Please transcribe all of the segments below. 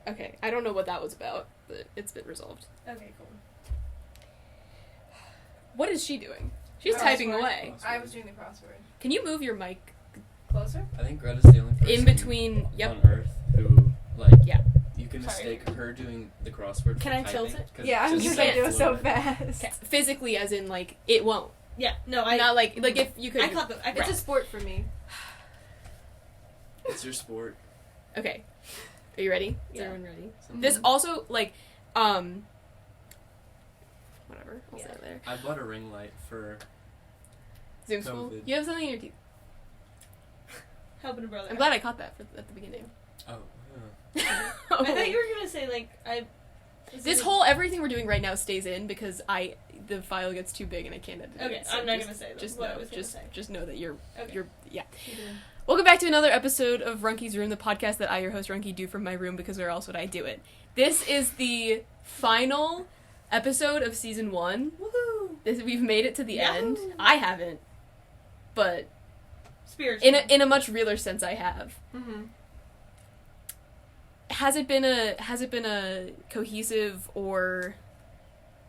Okay, I don't know what that was about, but it's been resolved. Okay, cool. What is she doing? She's typing away. I was doing the crossword. Can you move your mic Closer? I think Greta's the only person in between? Yep. on Earth who, like, Yeah. you can Sorry. mistake her doing the crossword Can for I tilt typing, it? 'cause Yeah, I was it's just can't like, it was so fluid. fast. Physically, as in, like, it won't. Yeah, no, I... Not like if you could... I caught the... It's a sport for me. It's your sport. Okay. Are you ready? Is Yeah. everyone ready? Something. This also, like, whatever. I'll say it later. I bought a ring light for... Zoom school. COVID. You have something in your teeth. Helping a brother. I'm glad I caught that at the beginning. Oh, I thought you were gonna say, like, This whole everything we're doing right now stays in because the file gets too big and I can't edit it. Okay, so I'm not gonna say just what know, I was gonna say. just know that you're Okay. yeah. Welcome back to another episode of Runky's Room, the podcast that I, your host Runky, do from my room because where else would I do it? This is the final episode of season 1. Woohoo! We've made it to the Yahoo! end. I haven't, but Spiritual. in a much realer sense, I have. Mm-hmm. Has it been a cohesive or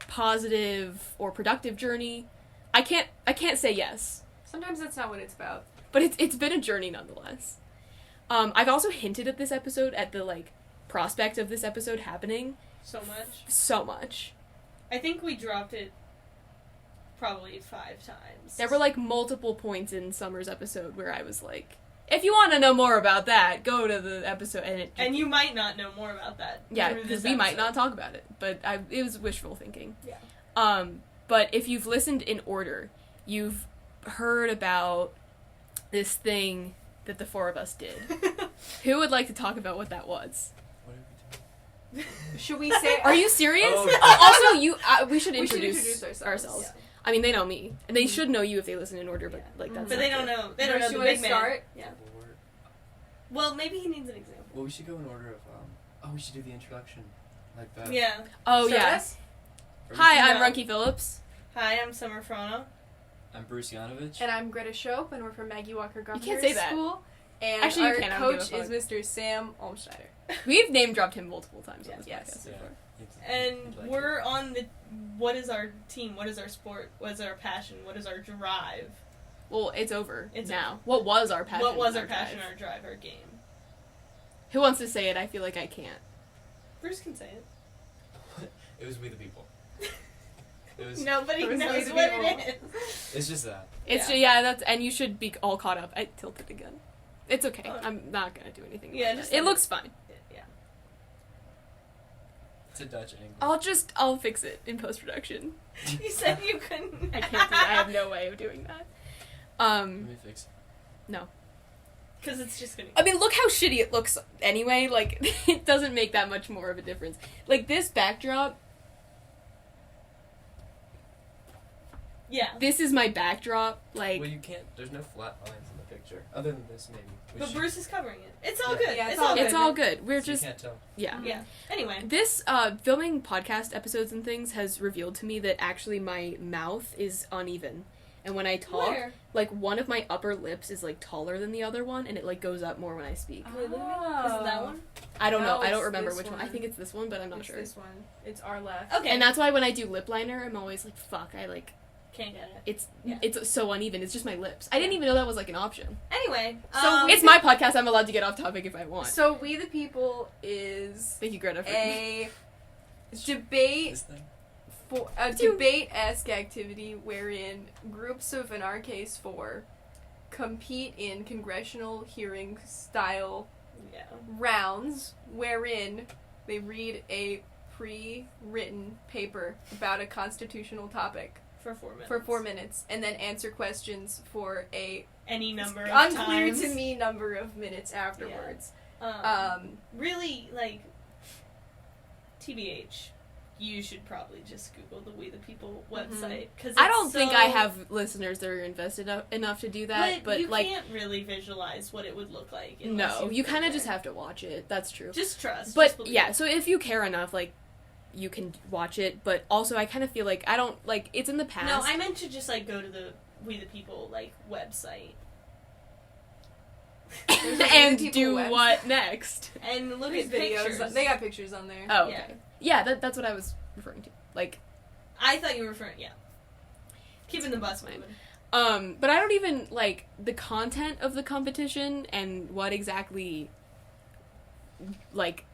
positive or productive journey? I can't say yes, Sometimes that's not what it's about. but it's been a journey nonetheless. I've also hinted at this episode at the like prospect of this episode happening So much. I think we dropped it probably 5 times. There were like multiple points in Summer's episode where I was like, if you want to know more about that, go to the episode. And you might not know more about that. yeah, through because this we might episode. not talk about it, but it was wishful thinking. Yeah. But if you've listened in order, you've heard about this thing that the 4 of us did. Who would like to talk about what that was? what did we do? Should we say... Are you serious? Oh. Also, we should We should introduce introduce ourselves. ourselves. I mean, they know me, and they should know you if they listen in order. But like that's. But not they don't good. know. They don't know First, the you wanna big man. start? Yeah. Or- Well, maybe he needs an example. Well, we should go in order of, we should do the introduction. Like that. Yeah. Oh Start yeah. us? Hi, I'm No. Runky Phillips. Hi, I'm Summer Frona. I'm Bruce Yanovich. And I'm Greta Shope, and we're from Maggie Walker Governor can't say that. School. And Actually, you our can, I don't coach give a is Mr. Sam Olmschneider. We've name dropped him multiple times on this Yes. podcast Yeah. before. And Like we're on the... What is our team? What is our sport? What is our passion? What is our drive? Well, it's over It's now. over. What was our passion? What was and our passion, drive? our drive, our game? Who wants to say it? I feel like I can't. Bruce can say it. It was We the People. It was. Nobody It was knows the what people. it is. It's just that. It's Yeah. that's and you should be all caught up. I tilted again. It's okay. Oh. I'm not gonna do anything. Yeah, about just that. It let looks fine. Yeah. It's a Dutch angle. I'll fix it in post production. You said you couldn't. I can't do that. I have no way of doing that. Let me fix it. No. Because it's just gonna... I mean, look how shitty it looks anyway. Like, it doesn't make that much more of a difference. Like, this backdrop, Yeah. this is my backdrop. Like, Well, you can't. There's no flat lines in the picture. Other than this, maybe. We But should- Bruce is covering it. It's all Yeah. good. Yeah, it's all good. it's all good. We're so just, You can't tell. yeah. Yeah. Anyway. This, filming podcast episodes and things has revealed to me that actually my mouth is uneven. And when I talk, Where? like, one of my upper lips is, like, taller than the other one, and it, like, goes up more when I speak. Wait, look at me. Is it that one? I don't know. No, I don't it's remember this which one. I one. think it's this one, but I'm not It's sure. this one. It's our left. Okay. And that's why when I do lip liner, I'm always like, fuck, Can't get it. it's Yeah. it's so uneven. It's just my lips. I didn't even know that was, like, an option. Anyway. So It's my podcast. I'm allowed to get off topic if I want. So We the People is Thank you, Greta. For a debate This thing. for a debate-esque activity wherein groups of, in our case, 4, compete in congressional hearing style Yeah. rounds wherein they read a pre-written paper about a constitutional topic For 4 minutes. for 4 minutes and then answer questions for a Any number of unclear times. to me number of minutes afterwards. Really, like, TBH, you should probably just Google the We the People website. Cause I don't it's think so- I have listeners that are invested enough to do that, but you like, can't really visualize what it would look like. no, unless you you've kind been of just there. have to watch it. That's true. Just trust. But just believe. yeah, so if you care enough, like, you can watch it. But also, I kind of feel like I don't like it's in the past. No, I meant to just, like, go to the We the People, like, website. There's a and People do website. what next? And look There's at videos. pictures. They got pictures on there. Oh, okay. Yeah, that's what I was referring to. Like, I thought you were referring. Yeah. Keeping the bus moving. but I don't even like the content of the competition and what exactly, like,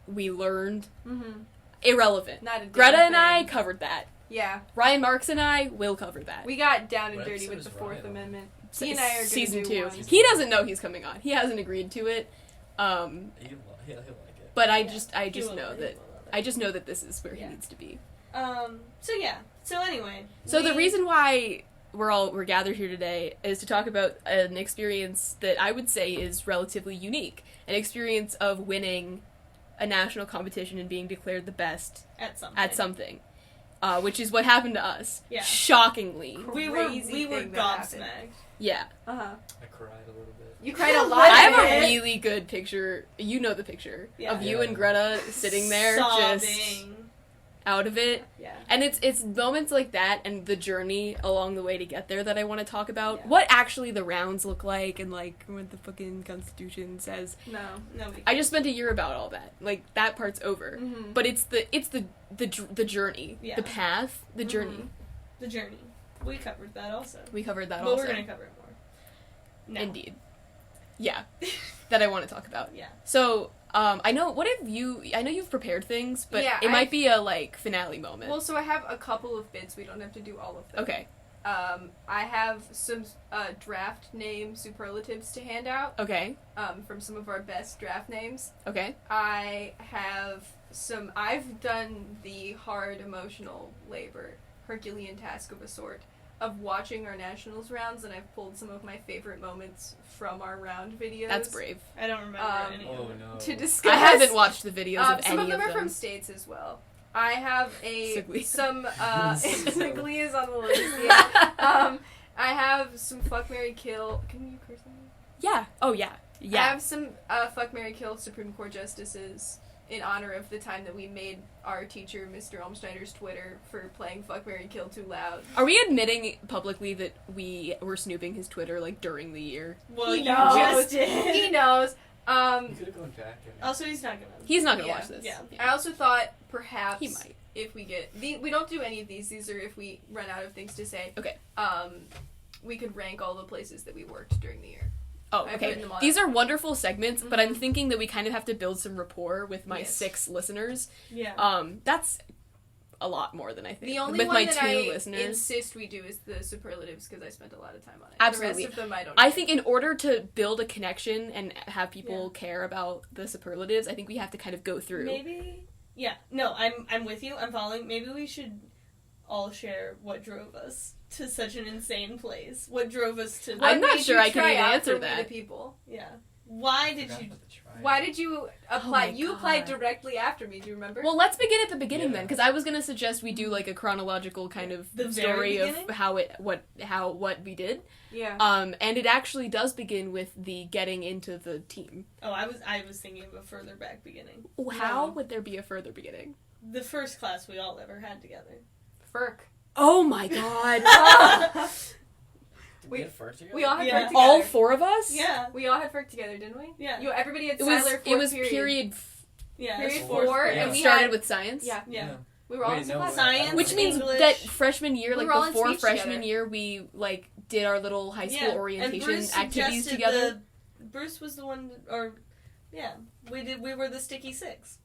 we learned. Mm-hmm. Irrelevant. Not a Greta damn and I thing. covered that. Yeah. Ryan Marks and I will cover that. We got down and What dirty episode with the is Fourth Ryan on? Amendment. He and I are gonna Season do 2. one. He doesn't know he's coming on. He hasn't agreed to it. He'll like it. But I Yeah. just He will know love that it. I just know that this is where Yeah. he needs to be. So yeah. So anyway. So the reason why we're gathered here today is to talk about an experience that I would say is relatively unique. An experience of winning a national competition and being declared the best at something. which is what happened to us. Yeah. Shockingly. We were Crazy thing that happened. gobsmacked. Yeah. Uh-huh. I cried a little bit. You cried a lot. I have of a it. really good picture. You know the picture Yeah. of you Yeah. and Greta sitting there just Sobbing. out of it. Yeah. And it's moments like that and the journey along the way to get there that I want to talk about. Yeah. What actually the rounds look like and like what the fucking Constitution says. No. Nobody. I just spent a year about all that. Like that part's over. Mm-hmm. But it's the journey, Yeah. the path, the journey. Mhm. The journey. We covered that also. We covered that But also. we're gonna cover it more. No. Indeed. Yeah. That I want to talk about. Yeah. So, I know you've prepared things, but Yeah, it might be a like finale moment. Well, so I have a couple of bits. We don't have to do all of them. Okay. I have some draft name superlatives to hand out Okay. from some of our best draft names. Okay. I have some. I've done the hard emotional labor, Herculean task of a sort, of watching our nationals rounds, and I've pulled some of my favorite moments from our round videos. That's brave. I don't remember any Oh of it. no. To discuss. I haven't watched the videos of Some any of them are them. from states as well. I have Sigly. some Sigly is on the list. Yeah. I have some fuck, marry, kill. Can you curse on me? Yeah. Oh yeah. I Yeah. have some fuck, marry, kill Supreme Court justices in honor of the time that we made our teacher, Mr. Olmsteiner's Twitter, for playing fuck, marry, kill too loud. Are we admitting publicly that we were snooping his Twitter like during the year? Well, He you knows. just did. He knows. You could have gone back and. Also, he's not gonna. He's not gonna Yeah. watch this. Yeah. I also thought perhaps He might. if we get we don't do any of these. These are if we run out of things to say. Okay. We could rank all the places that we worked during the year. Oh, I okay. put them on. These are wonderful segments, but I'm Mhm. thinking that we kind of have to build some rapport with my Yes. 6 listeners. Yeah. That's a lot more than I think. The only with one my that 2 I listeners. insist we do is the superlatives because I spent a lot of time on it. Absolutely. The rest of them I don't. I do. think in order to build a connection and have people care about the superlatives, I think we have to kind of go through. Maybe. Yeah. No, I'm with you. I'm following. Maybe we should all share what drove us to such an insane place. What drove us to? I'm not made sure you I can try even out answer for We that. the People? Yeah. Why did Forgot you? about the trial. Why did you apply? my You applied God. directly after me. Do you remember? Well, let's begin at the beginning then, Yeah. because I was gonna suggest we do like a chronological kind of The very story of beginning? what we did. yeah. And it actually does begin with the getting into the team. Oh, I was thinking of a further back beginning. How No. would there be a further beginning? The first class we all ever had together. Ferk. Oh my god! Did We- we get first together? We all had Yeah. Ferk together. All 4 of us? Yeah. We all had Ferk together, didn't we? Yeah. Everybody had It was Siler it was period. period Yeah. Period it's four, four, yeah. and we started had with science. yeah. Yeah. We were all Wait, in no, class. Science. Which means English. that freshman year, We like were all in before speech freshman together. year, we like did our little high school And orientation Bruce activities suggested together. Bruce was the one, we were the Sticky Six.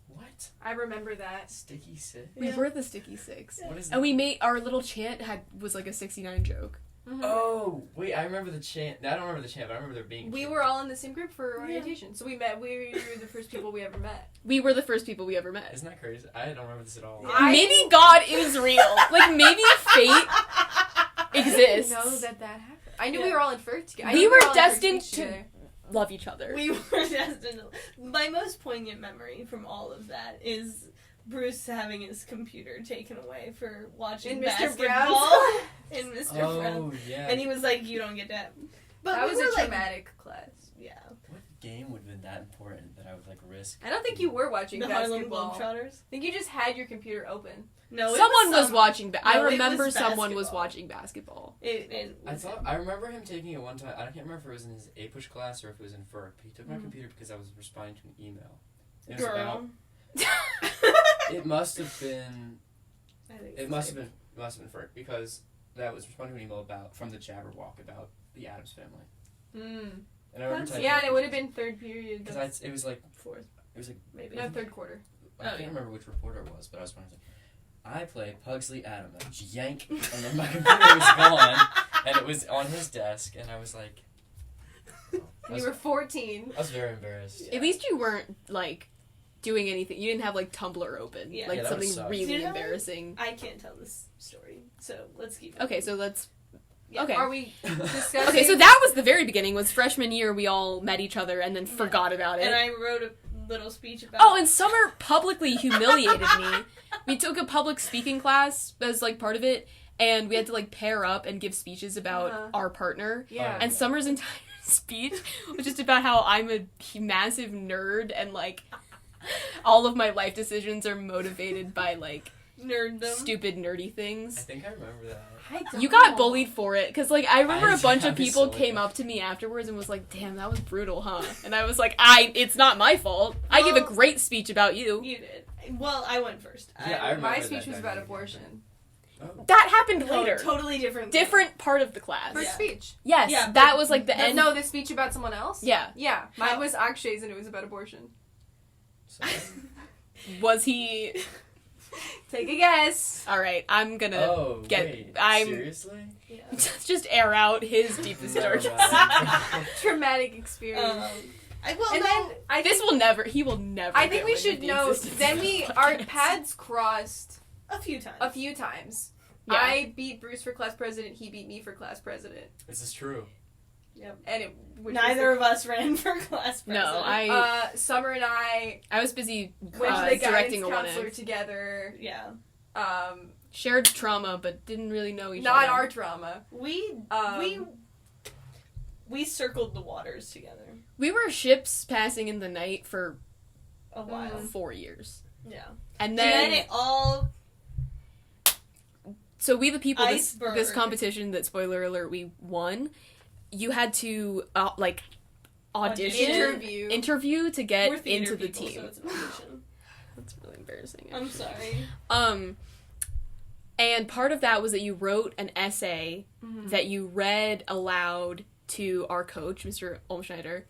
What? I remember that. Sticky Six? We Yeah. were the Sticky Six. What is And we made our little chant was like a 69 joke. Mhm. Oh, wait, I remember the chant. No, I don't remember the chant, but I remember there being. We chant. were all in the same group for orientation, so we met. We were the first people we ever met. We were the first people we ever met. Isn't that crazy? I don't remember this at all. I- Maybe God is real. Like maybe fate I exists. didn't know that happened. I knew Yeah. we were all in Ferk together. I We knew were all in Ferk destined speech to- together. Love each other. We were destined. My most poignant memory from all of that is Bruce having his computer taken away for watching In Mr. basketball Brown's. in Mr. Oh, Brown, yeah. and he was like, "You don't get that." But That we was were a like, traumatic class. yeah. What game would have been that important that I would like risk. I don't think you were watching The Harlem basketball. I Globetrotters? think you just had your computer open. No, it Someone was summer. watching. I No, it was remember someone was basketball. watching basketball. I remember him taking it one time. I can't remember if it was in his A-push class or if it was in FERC. But he took my computer because I was responding to an email. It was Girl. it must have been. I think It must have been FERC because that was responding to an email from the Jabberwock about the Addams Family. Mm. And I remember typing Yeah, and it would have been third period. because it was like fourth, it was like maybe. No, third quarter. I can't yeah. remember which reporter it was, but I was wondering. I play Pugsley Adam. I would yank, and then my computer was gone, and it was on his desk, and I was like, And you were 14. I was very embarrassed. At least you weren't like doing anything. You didn't have like Tumblr open, Yeah. like Yeah, that would something suck. really You know, embarrassing. I can't tell this story, so let's keep it. Okay, so let's. Yeah. Okay. Are we discussing? Okay, so that was the very beginning. Was freshman year we all met each other and then forgot about it. And I wrote a little speech about. Oh, and Summer publicly humiliated me. We took a public speaking class as like part of it, and we had to like pair up and give speeches about Uh-huh. our partner. Yeah. And Summer's entire speech was just about how I'm a massive nerd and like all of my life decisions are motivated by like nerddom. stupid nerdy I things. think I remember that. I don't You got know. bullied for it because like I remember a bunch I of was people so came like- up to me afterwards and was like, "Damn, that was brutal, huh?" And I was like, it's not my fault. I gave a Well, great speech about you." You did. Well, I went first. Yeah, I remember My that speech was about dynamic. abortion. Oh. That happened Oh, later. totally different. thing. Different part of the class. First Yeah. speech. Yes, Yeah, that but was like the end. No, the speech about someone else? Yeah. Yeah. Mine How- was Akshay's and it was about abortion. So, Was he? Take a guess. All right, I'm gonna oh, get. wait, I'm seriously? Yeah. just air out his deepest Never darkest. mind. Traumatic experience. Well, and no. then I This think, will never. He will never. I think we get should the note, existence then of we, this our podcast. paths crossed a few times. a few times. Yeah. I beat Bruce for class president, he beat me for class president. This is true. And it which Neither was of us ran for class president. No, Summer and I I was busy went to the guidance directing a counselor 1F. together. Yeah. Shared trauma, but didn't really know each Not other. our trauma. We circled the waters together We were ships passing in the night for a while. 4 years, Yeah. and And then, then it all. so We the People, this Iceberg. competition that, spoiler alert, we won. You had to like audition, interview to get We're theater into the people, team. So it's an audition. That's really embarrassing. I'm sorry. And part of that was that you wrote an essay Mm-hmm. that you read aloud to our coach, Mr. Olmschneider,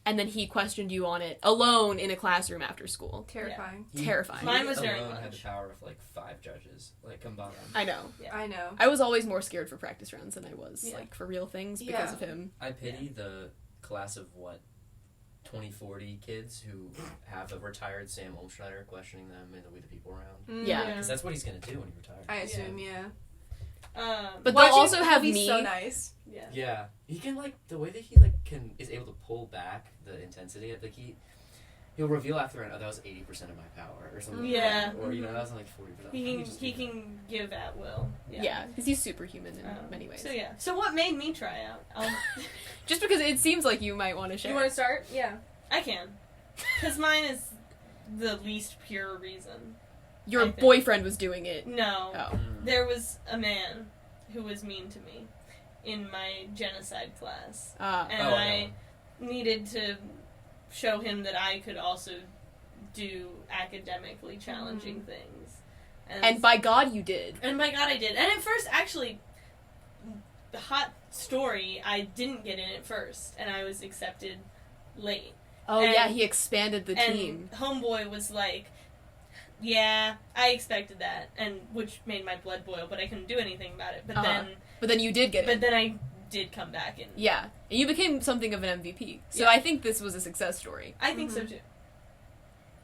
and then he questioned you on it alone in a classroom after school. Terrifying. Terrifying. Mine was He very alone had much. the power of like 5 judges, like combined. I know. Yeah. I know. I was always more scared for practice rounds than I was Yeah. like for real things because Yeah. of him. I pity the class of 2040 kids who have a retired Sam Olmschneider questioning them in the We the People round. Yeah. Because that's what he's gonna do when he retires. I assume, yeah. But they'll Watching also him have be me. so nice. Yeah. Yeah, he can like the way that he like is able to pull back the intensity. Like he'll reveal after that was 80% of my power or something. Yeah. Like that. Or that was like 40%. He can give at will. Yeah, because he's superhuman in many ways. So yeah. So what made me try out? Just because it seems like you might want to share. You want to start? Yeah. I can, because mine is the least pure reason. Your I think. boyfriend was doing it. No. Oh. There was a man who was mean to me in my genocide class. And Oh, I needed to show him that I could also do academically challenging things. And by God, you did. And by God, I did. And at first, actually, the hot story, I didn't get in at first, and I was accepted late. Oh, And- yeah, he expanded the and team. Homeboy was like, yeah, I expected that, and which made my blood boil, but I couldn't do anything about it. But But then you did get it. then I did come back, and Yeah, and you became something of an MVP. So Yeah. I think this was a success story. I think so too.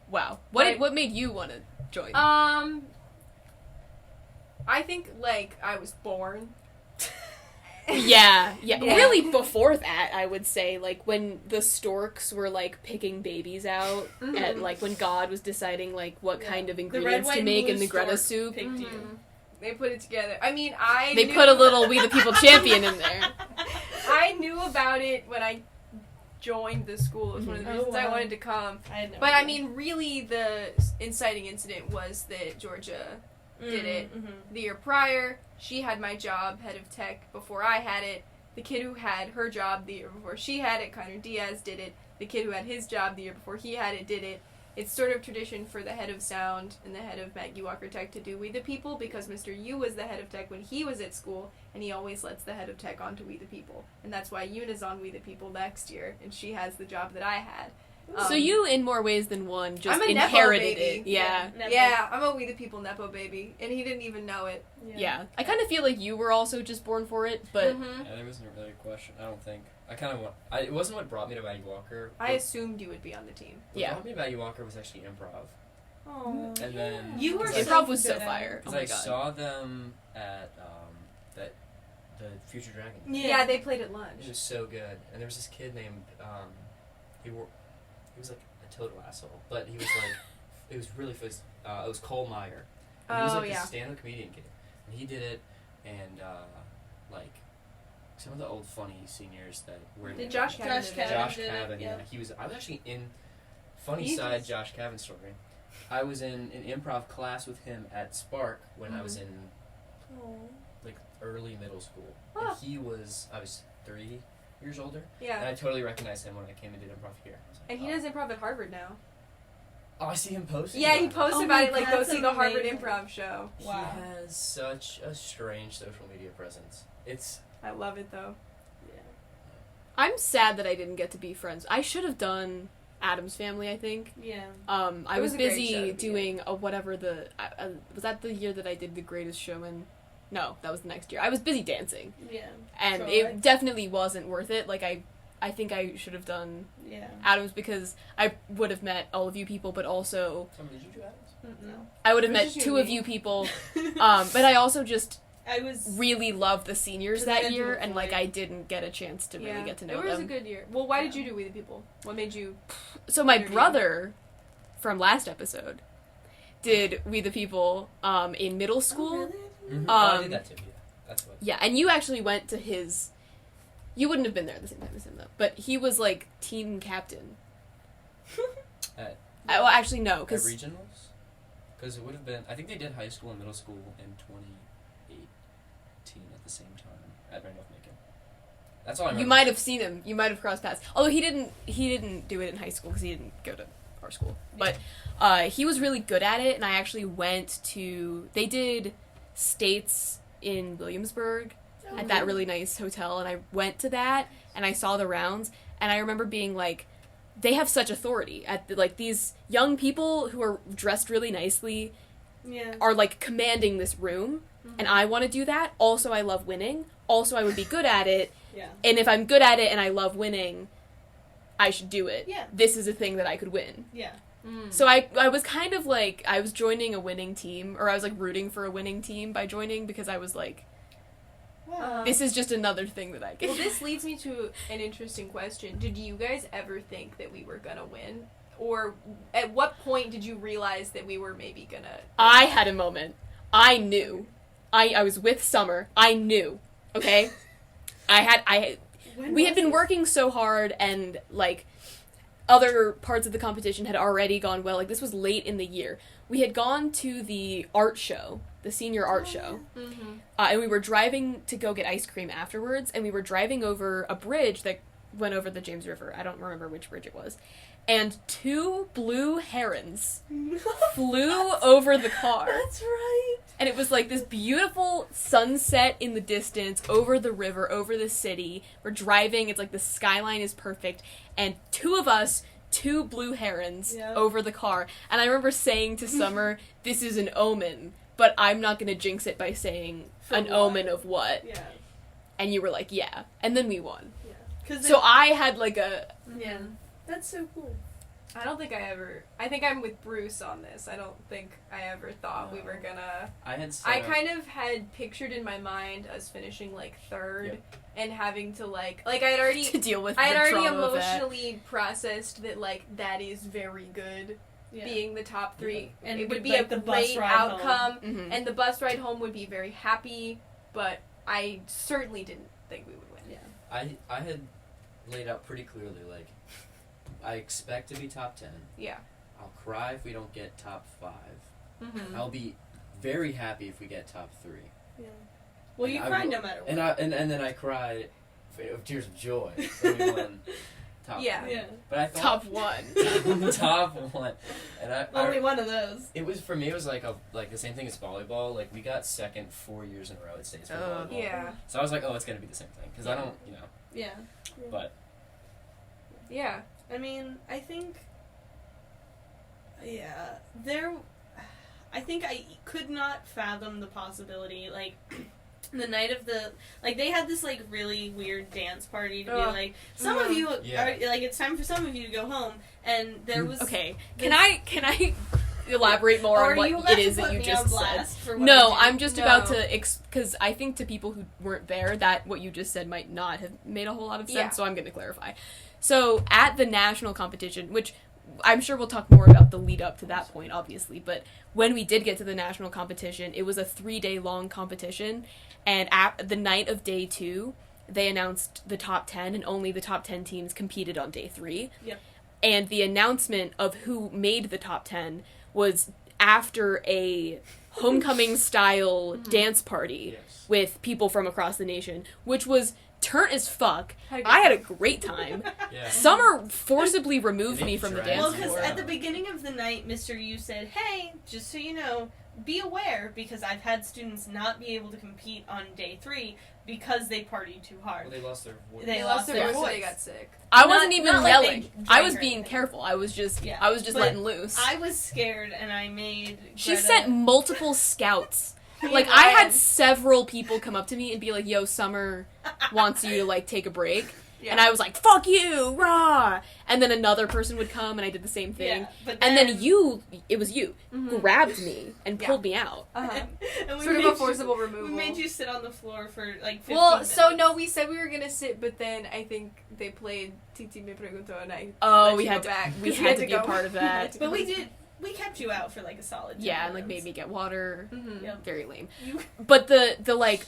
Wow. Right. What made you want to join? I think, like, I was born. Yeah. Yeah. Really before that, I would say, like, when the storks were, like, picking babies out, Mhm. and, like, when God was deciding, like, what Yeah. kind of The red, ingredients white, to and make blue in the Greta stork soup. picked you. Mhm. They put it together. I mean, They put a little We the People champion in there. I knew about it when I joined the school. It was one of the Oh, reasons I wow. wanted to come. I had no But I idea. mean, really, the inciting incident was that Georgia did it. Mhm. the year prior. She had my job, head of tech, before I had it. The kid who had her job the year before she had it, Connor Diaz, did it. The kid who had his job the year before he had it, did it. It's sort of tradition for the head of sound and the head of Maggie Walker Tech to do We the People because Mr. Yu was the head of tech when he was at school, and he always lets the head of tech onto We the People. And that's why Yuna's on We the People next year, and she has the job that I had. So you, in more ways than one, just I'm a Nepo inherited baby. it. Yeah. Nepo. Yeah, I'm a We the People Nepo baby, and he didn't even know it. Yeah. I kind of feel like you were also just born for it, but Mhm. Yeah, there wasn't really a question. I don't think. I kind of want. It wasn't what brought me to Maggie Walker. I assumed you would be on the team. What Yeah. brought me to Maggie Walker was actually improv. Oh. And then You were because so improv was so good at it. fire. Oh Because my I god. saw them at the Future Dragon. Yeah. They played at It lunch. was so good, and there was this kid named he was like a total asshole, but he was like it was really it was Cole Meyer. And he was Oh, like yeah. this stand-up comedian kid, and he did it, and like some of the old funny seniors that were Did Josh Cavan Josh did it? Cavan. Josh did it, Cavan, yeah. yeah. I was actually in funny He side just- Josh Cavan story. I was in an improv class with him at Spark when I was in like early middle school. Huh. And I was 3 years older, and Yeah. I totally recognized him when I came and did improv here. I was like, And he oh. does improv at Harvard now. Oh, I see him posting. Yeah, he about it. posts Oh about my it, like, God, go that's see the Harvard amazing. Improv show. Wow. He has such a strange social media presence. It's I love it, though. I'm sad that I didn't get to be friends. I should have done Adam's Family, I think. Yeah. I It was was a great show busy to be doing whatever was that the year that I did The Greatest Showman? No, that was the next year. I was busy dancing, Yeah. and So, it like- definitely wasn't worth it. Like I think I should have done Yeah. Adam's because I would have met all of you people, but also did you do Adams? No. I would have It was met just 2 you of and you me. people. But I also just I was. really loved the seniors 'Cause I that had to year, and like avoid- I didn't get a chance to really get to know It was them. a good year. Well, why did Yeah. you do We the People? What made you... So my interview? brother from last episode did We the People in middle school. Oh, really? Mm-hmm. I Um, did that too. Yeah, that's what. Yeah, and you actually went to his. You wouldn't have been there at the same time as him though, but he was like team captain. Well, actually no, At because regionals, because it would have been. I think they did high school and middle school in 2018 at the same time at Randolph Macon. That's all I remember. you might have seen him. You might have crossed paths. Although he didn't do it in high school because he didn't go to our school. But he was really good at it, and I actually went to. They did states in Williamsburg at that really nice hotel, and I went to that and I saw the rounds, and I remember being like, they have such authority at like these young people who are dressed really nicely Yeah. are like commanding this room, and I want to do that. Also, I love winning. Also, I would be good at it, Yeah. and if I'm good at it and I love winning, I should do it. Yeah. This is a thing that I could win. Yeah. Mm. So I was kind of like, I was joining a winning team, or I was like rooting for a winning team by joining because I was like, Wow. this is just another thing that I can. Well, this leads me to an interesting question. Did you guys ever think that we were gonna win? Or at what point did you realize that we were maybe gonna... I had a moment. I knew. I was with Summer. I knew. Okay? When We had was been this? working so hard, and like other parts of the competition had already gone well. Like this was late in the year. We had gone to the art show, the senior art show, Mm-hmm. and we were driving to go get ice cream afterwards. And we were driving over a bridge that went over the James River. I don't remember which bridge it was. And 2 blue herons flew over the car. That's right. And it was like this beautiful sunset in the distance, over the river, over the city. We're driving, it's like the skyline is perfect, and 2 of us, 2 blue herons Yeah. over the car. And I remember saying to Summer, this is an omen, but I'm not gonna jinx it by saying For an what? omen of what. Yeah. And you were like, yeah. And then we won. Cause So I had like a, yeah. That's so cool. I don't think I think I'm with Bruce on this. I don't think I ever thought we were gonna... I had. Set I up- kind of had pictured in my mind us finishing, like, 3rd Yep. and having to, like I had already... to deal with I had the already trauma of that. emotionally processed that, like, that is very good, Yeah. being the top 3. And it with, would be like, a the bus great ride outcome, Mhm. and the bus ride home would be very happy, but I certainly didn't think we would win. Yeah. I had laid out pretty clearly. Like, I expect to be top 10. Yeah. I'll cry if we don't get top 5. Mm-hmm. I'll be very happy if we get top 3. Yeah. Well, And you I cried will- no matter what. And then I cried of tears of joy when we won top Yeah. 3. Yeah. But I thought Top 1. top 1. And Only one of those. it was, for me, it was like the same thing as volleyball. Like, we got second 4 years in a row at states for volleyball. Yeah. So I was like, oh, it's gonna be the same thing because I don't, Yeah. but Yeah. I mean, I think. Yeah. I think I could not fathom the possibility, like. The night of the, like, they had this, like, really weird dance party to be like, some of you Yeah. are, like, it's time for some of you to go home, and there was... Okay, can I elaborate more Or on what you about it is to that put you me just on said? blast for what No, I did? I'm just No. about to, because I think to people who weren't there, that what you just said might not have made a whole lot of sense, Yeah. so I'm going to clarify. So, at the national competition, which I'm sure we'll talk more about the lead up to that point, obviously, but when we did get to the national competition, it was a 3-day-long competition, and at the night of day 2, they announced the top 10, and only the top 10 teams competed on day 3. Yep. And the announcement of who made the top 10 was after a homecoming-style dance party yes. with people from across the nation, which was turnt as fuck. Had a good I had a time. great time. Yeah. Summer forcibly removed They me from the dragged Well, dance because floor. at the beginning of the night, Mr. Yu said, hey, just so you know, be aware, because I've had students not be able to compete on day 3 because they partied too hard. Well, they lost their voice. They They lost lost their their voice, so voice. they got sick. I Not- wasn't even not like they yelling. drank I was or being anything. careful. I was just Yeah. but letting loose. I was scared, and I made She Greta- sent multiple scouts. Me Like, and I had Ryan. several people come up to me and be like, yo, Summer wants you to, like, take a break. Yeah. And I was like, fuck you, rah! And then another person would come and I did the same thing. Yeah, but And then you, it was you, Mhm. grabbed me and Yeah. pulled me out. Uh-huh. and we Sort of made a forcible removal. We made you sit on the floor for like 15 Well, minutes. so no, we said we were gonna sit, but then I think they played Titi Me Pregunto, and I Oh, let we you had go to, back, we 'cause had to be a go. part of We had that. to But go. we did. We kept you out for like a solid 10 Yeah, and, like, minutes. made me get water. Mhm. Yep. Very lame. You- But the like,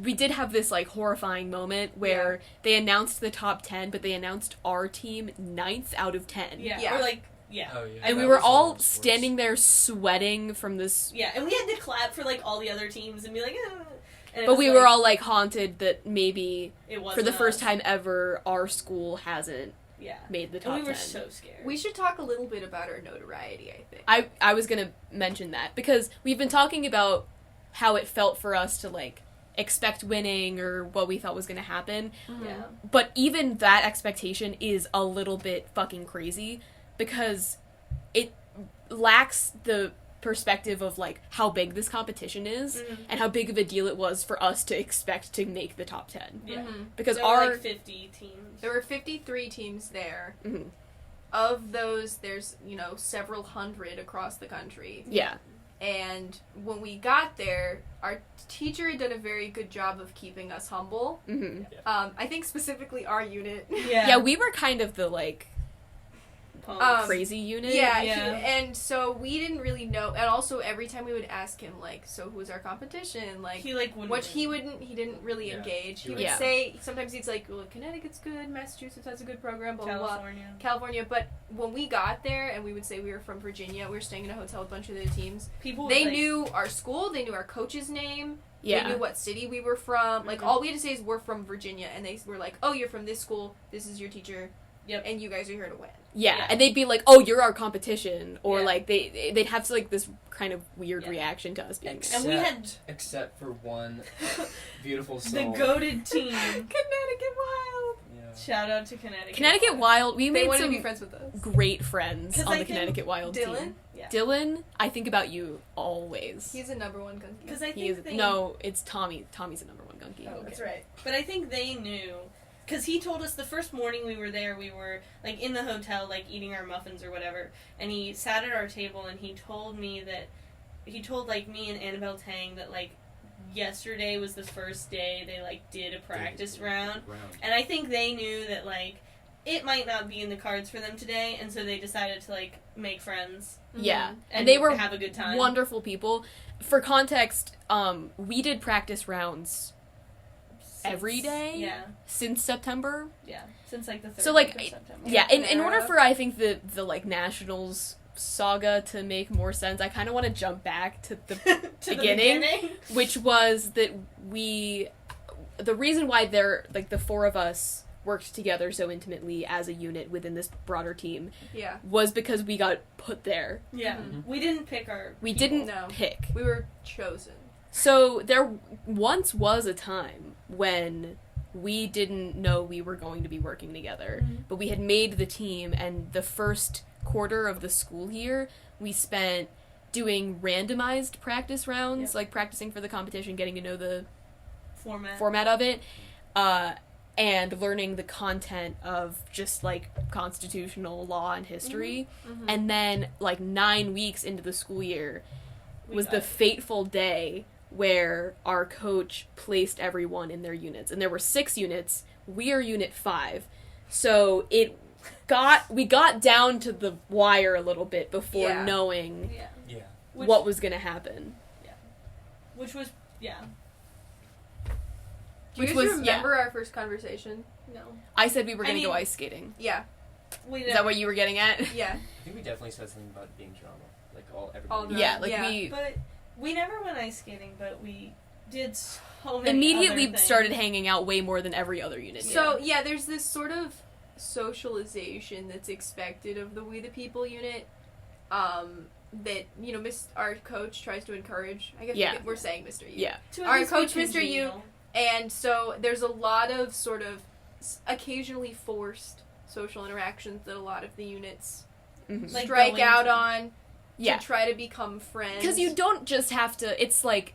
we did have this, like, horrifying moment where they announced the top 10, but they announced our team 9th out of 10. Yeah. Yeah. Or like, yeah. Oh, yeah. And we That were was all almost worse. standing there sweating from this. Yeah, and we had to clap for like all the other teams and be like, and it But was, we like, were all, like, haunted that maybe it for wasn't the first us. time ever, our school hasn't Yeah. made the And top we were 10. so scared. We should talk a little bit about our notoriety, I think. I was gonna mention that because we've been talking about how it felt for us to, like, expect winning or what we thought was gonna happen. Yeah. But even that expectation is a little bit fucking crazy because it lacks the perspective of, like, how big this competition is Mhm. and how big of a deal it was for us to expect to make the top 10. Yeah. Mhm. Because There were our... like 50 teams. There were 53 teams there. Mhm. Of those, there's, several hundred across the country. Yeah. And when we got there, our teacher had done a very good job of keeping us humble. hmm I think specifically our unit. Yeah, we were kind of the, like, Punks. crazy unit. Yeah, Yeah. and so we didn't really know. And also, every time we would ask him, like, so who's our competition? Like, he like wouldn't. he didn't really Yeah. engage. He He would Yeah. say, sometimes he's like, well, Connecticut's good, Massachusetts has a good program, blah, blah, blah. California. California. But when we got there and we would say we were from Virginia, we were staying in a hotel with a bunch of the teams, People. they like, knew our school, they knew our coach's name, Yeah. they knew what city we were from. Like, Mhm. all we had to say is we're from Virginia, and they were like, oh, you're from this school, this is your teacher, Yep. and you guys are here to win. Yeah, Yeah. and they'd be like, "Oh, you're our competition," or Yeah. like they'd have like this kind of weird Yeah. reaction to us being And we had- except for one beautiful The soul. goaded team. Connecticut Wild! Yeah. Shout out to Connecticut. Connecticut Wild. We They made wanted to be some friends with us. great friends 'Cause on I the think Connecticut Wild Dylan? team. Yeah. Dylan, I think about you always. He's a number one gunky. Because I He think is they. no, it's Tommy. Tommy's the number one gunky. Oh, okay. That's right. But I think they knew. Because he told us the first morning we were there, we were, like, in the hotel, like, eating our muffins or whatever. And he sat at our table and he told me that. He told, like, me and Annabelle Tang that, like, yesterday was the first day they, like, did a practice round. And I think they knew that, like, it might not be in the cards for them today. And so they decided to, like, make friends. Yeah, Mhm. and they were have a good time. wonderful people. For context, we did practice rounds every day Yeah, since September. yeah. Since like the 3rd So, like, week of September. Yeah, in order Era. for, I think, the like, Nationals saga to make more sense, I kind of want to jump back to the To beginning. the beginning. which was that the reason why the four of us worked together so intimately as a unit within this broader team Yeah. was because we got put there. Yeah, Mhm. we didn't pick our. We people. didn't No. pick. We were chosen. So there once was a time when we didn't know we were going to be working together, Mhm. but we had made the team, and the first quarter of the school year we spent doing randomized practice rounds, Yep. like practicing for the competition, getting to know the Format of it, and learning the content of just like constitutional law and history. Mm-hmm. And then, like 9 weeks into the school year, We was got- the fateful day where our coach placed everyone in their units, and there were 6 units. We are unit 5, so we got down to the wire a little bit before Yeah. knowing Yeah. Yeah. Which, what was gonna happen. Which was yeah. Do you which guys was- remember our first conversation? No. I said we were I gonna go mean- ice skating. Yeah. We Is that what you were getting at? Yeah. I think we definitely said something about being drama. Like All everybody. the- Yeah, like Yeah. we But we never went ice skating. But we did so many. immediately other things. started hanging out way more than every other unit. did. So, yeah, there's this sort of socialization that's expected of the We the People unit, that, you know, our coach tries to encourage. I guess Yeah. we're saying Mr. U. yeah. To at Our least coach, be Mr. U, congenial. And so there's a lot of sort of occasionally forced social interactions that a lot of the units Mhm. Like strike going out to- on Yeah. to try to become friends. Because you don't just have to. It's like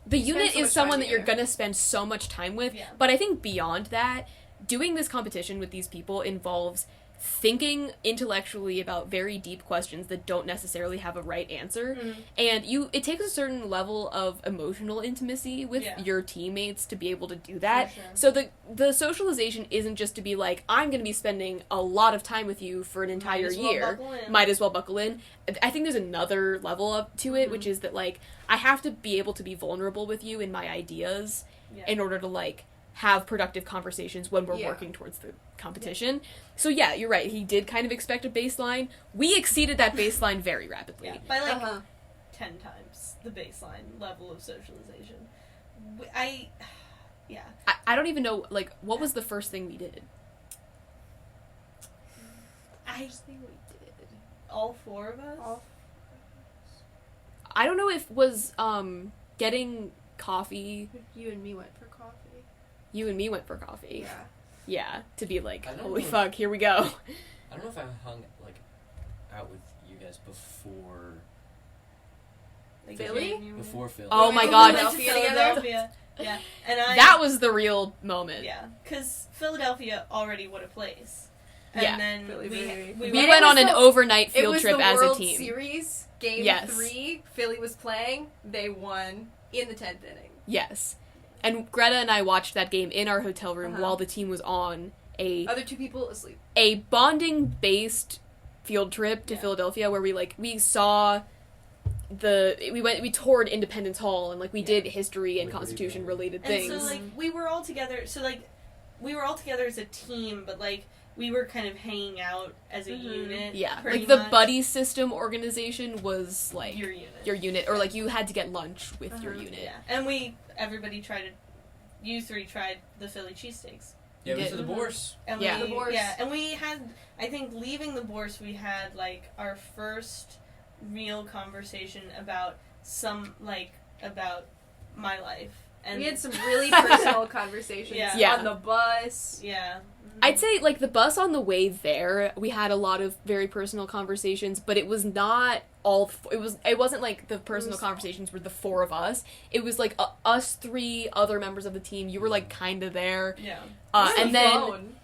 the You spend unit so is much someone time that you're together. gonna spend so much time with. Yeah. But I think beyond that, doing this competition with these people involves thinking intellectually about very deep questions that don't necessarily have a right answer. Mhm. And it takes a certain level of emotional intimacy with Yeah. your teammates to be able to do that. For sure. So the socialization isn't just to be like, I'm going to be spending a lot of time with you for an entire Might as well year. buckle in. Might as well buckle in. I think there's another level up to it, Mhm. which is that, like, I have to be able to be vulnerable with you in my ideas Yeah. in order to, like, have productive conversations when we're Yeah. working towards the competition. So yeah, you're right. He did kind of expect a baseline. We exceeded that baseline very rapidly. Yeah. By like Uh-huh. 10 times the baseline level of socialization. Yeah. I don't even know, like, what was the first thing we did? Thing we did. All 4 of us. I don't know if it was getting coffee. You and me went for coffee. You and me went for coffee. Yeah. Yeah, to be like, I don't holy know. fuck, here we go. I don't know if I hung like out with you guys before Like Philly? January. before Phil. Oh We my went to god. Philadelphia together? Philadelphia. Yeah. And That was the real moment. Yeah, because Philadelphia already would have placed. And Yeah. then Philly, we Philly. We And it went was on an the- overnight It field was trip the as World a team. Series, game Yes. 3. Philly was playing. They won in the 10th inning. Yes. And Greta and I watched that game in our hotel room Uh-huh. while the team was on Other 2 people asleep. a bonding-based field trip to Yeah. Philadelphia where we saw we toured Independence Hall and, like, we did history and Liberty Constitution Bell. related And things. so, like, we were all together. So, like, we were all together as a team, but, like, we were kind of hanging out as a Mhm. unit. Yeah, pretty like the much. buddy system organization was like Your unit. your unit, or like you had to get lunch with your Uh-huh. unit. Yeah. And you 3 tried the Philly cheesesteaks. Yeah, we did. went to the Bourse. And Yeah. we, The Bourse. Yeah, and we had, I think, leaving the Bourse, we had, like, our first real conversation about about my life. And We had some really personal conversations Yeah. on the bus. Yeah. I'd say, like, the bus on the way there, we had a lot of very personal conversations, but it was not all. It wasn't like the personal was- conversations were the 4 of us. It was like us 3 other members of the team. You were like kind of there, Yeah. and then Phone.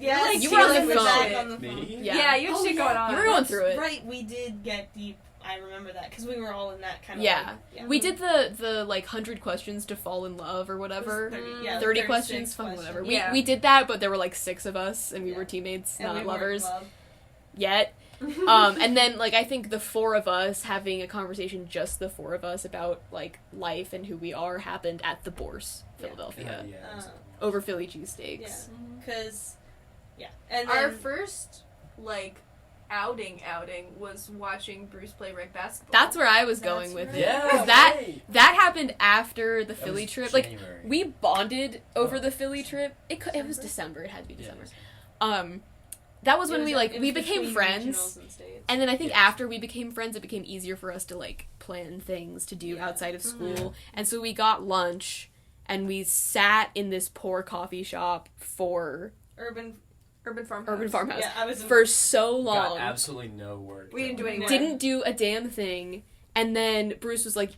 Yeah, like, you were on the stealing phone. back on the phone. Me? Yeah, you had Oh, shit yeah. going on. You were going That's through it. Right, we did get deep. I remember that because we were all in that kind of Yeah. like, we did the like 100 questions to fall in love or whatever. 30 36 questions, fun, whatever. questions. We Yeah. we did that, but there were like 6 of us, and we Yeah. were teammates, And not we weren't lovers in love. yet. And then, like, I think the four of us having a conversation, just the four of us, about, like, life and who we are, happened at the Bourse, Philadelphia, over Philly cheesesteaks. Yeah, because, and Our then, first, like, outing was watching Bruce play rec basketball. That's where I was That's going with right. it. Yeah, 'Cause that right. that happened after the That Philly was trip. Like, January. we bonded over Oh. the Philly trip. It was December. It had to be Yeah, December. it That was it when was, we it was became between friends. regionals and states. And then I think Yeah. after we became friends, it became easier for us to, like, plan things to do Yeah. outside of school. Mhm. And so we got lunch, and we sat in this poor coffee shop for Urban Urban Farmhouse. Yeah, I was for so got long. absolutely no work. We didn't do done. any work. Didn't do a damn thing. And then Bruce was like,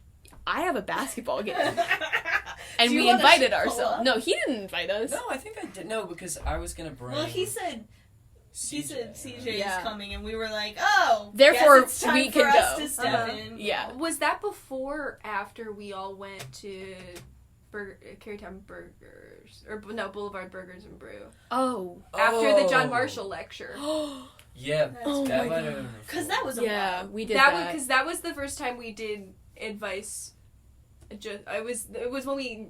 I have a basketball game. And Do you we wanna invited pull ourselves. up? No, he didn't invite us. No, I think I did. No, because I was gonna bring. Well, he said CJ Yeah. is coming, and we were like, oh, Therefore, guess it's time we for can us go. to step Uh-huh. in. Yeah. Was that before or after we all went to Carytown Burgers? Or, no, Boulevard Burgers and Brew. Oh. After the John Marshall lecture. Yeah, Oh that my might God. have been Because that was a Yeah, while. we did That that. because that was the first time we did advice. It was when we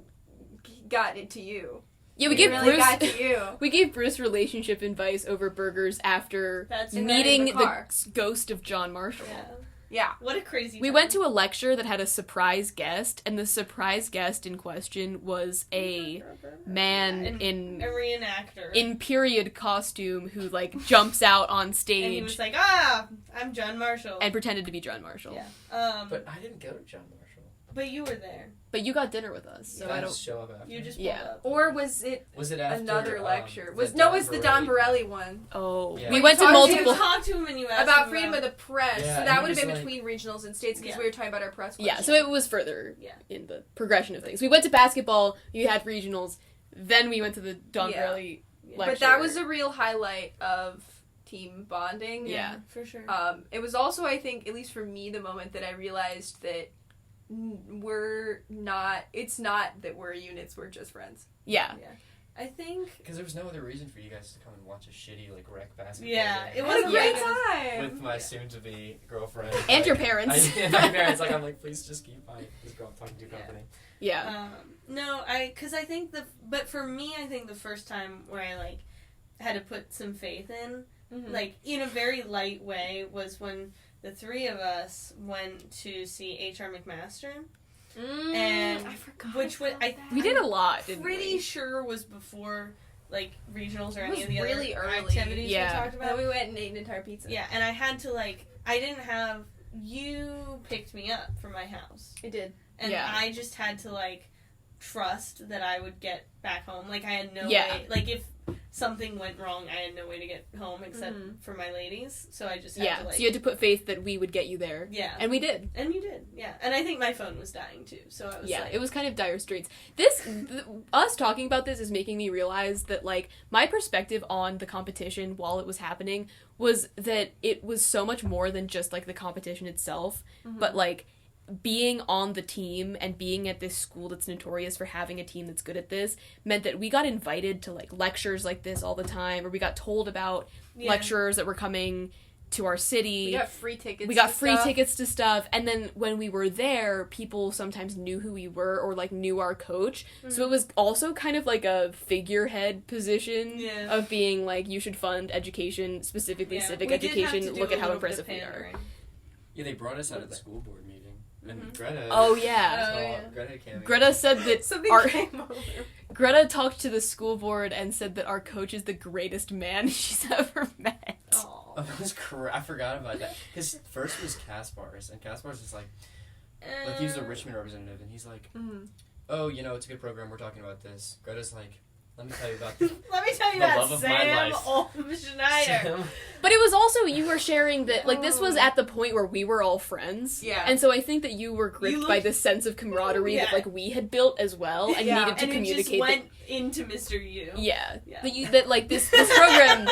got it to you. Yeah, we We gave really got Bruce to you. we gave Bruce relationship advice over burgers after That's meeting the the car. ghost of John Marshall. Yeah. Yeah. What a crazy We time. went to a lecture that had a surprise guest, and the surprise guest in question was a man in a reenactor. in period costume who, like, jumps out on and he stage was like, I'm John Marshall. and pretended to be John Marshall. Yeah. But I didn't go to John Marshall. But you were there. But you got dinner with us, so Did I I don't. just show up after? You just Yeah. pulled up. Or was it Was it after another lecture? the No, it was the Don Borelli- Borelli one. Oh, Yeah. we We went to talked to You multiple. talked to him and you asked About him freedom of the press. Yeah, So and that he would have was been like- between regionals and states because Yeah. we were talking about our press. Yeah, so it was further Yeah. in the progression of things. We went to basketball. You had regionals. Then we went to the Don Yeah. Borelli Yeah. lecture. But that was a real highlight of team bonding. Yeah. For sure. It was also, I think, at least for me, the moment that I realized that it's not that we're units, we're just friends. Yeah. I think. Because there was no other reason for you guys to come and watch a shitty like rec basketball Yeah, game. it What a wasn't great like time! With my soon-to-be girlfriend And your like, parents. my parents, like, I'm like, please just keep this girl talking to your Yeah. company. Yeah. No, because I think but for me, I think the first time where I, like, had to put some faith in, Mhm. like, in a very light way, was when the three of us went to see H.R. McMaster, and I forgot. which was, about I that. We did a lot, didn't pretty we? sure was before, like, regionals or It any was of the really other early. activities Yeah. we talked And about. then we went and ate an entire pizza. Yeah, and I had to, like, I didn't have, you picked me up from my house. It did. And Yeah. I just had to, like, trust that I would get back home. Like, I had no Yeah. way. Like, if something went wrong, I had no way to get home except Mhm. for my ladies. So I just had Yeah. to, like... So you had to put faith that we would get you there. Yeah. And we did. And you did, yeah. And I think my phone was dying, too. So I was Yeah, like... it was kind of dire straits. Us talking about this is making me realize that, like, my perspective on the competition while it was happening was that it was so much more than just, like, the competition itself, but, like, being on the team and being at this school that's notorious for having a team that's good at this meant that we got invited to, like, lectures like this all the time, or we got told about Yeah. lecturers that were coming to our city. We got free tickets. We got to free stuff. tickets to stuff, and then when we were there, people sometimes knew who we were or, like, knew our coach. So it was also kind of like a figurehead position Yeah. of being like, you should fund education, specifically Yeah. civic We did have to education. do Look a at how little bit of impressive we are. pandering. Yeah, they brought us out of the school board meeting. And Mhm. Greta... Oh yeah, Oh, yeah. Greta came in. Greta said that Something our came over. Greta talked to the school board and said that our coach is the greatest man she's ever met. Aw. Oh, that was I forgot about that. Because first was Kaspars, and Kaspars is like he's a Richmond representative, and he's like, oh, you know, it's a good program, we're talking about this. Greta's like, let me tell you about this. Let me tell you The about love of my Sam life. Schneider. But it was also, you were sharing that, like, this was at the point where we were all friends. Yeah. And so I think that you were gripped You by looked- this sense of camaraderie that, Yeah. like, we had built as well, and Yeah. needed to And it communicate just that. went into Mr. U. Yeah. Yeah. That like, this program...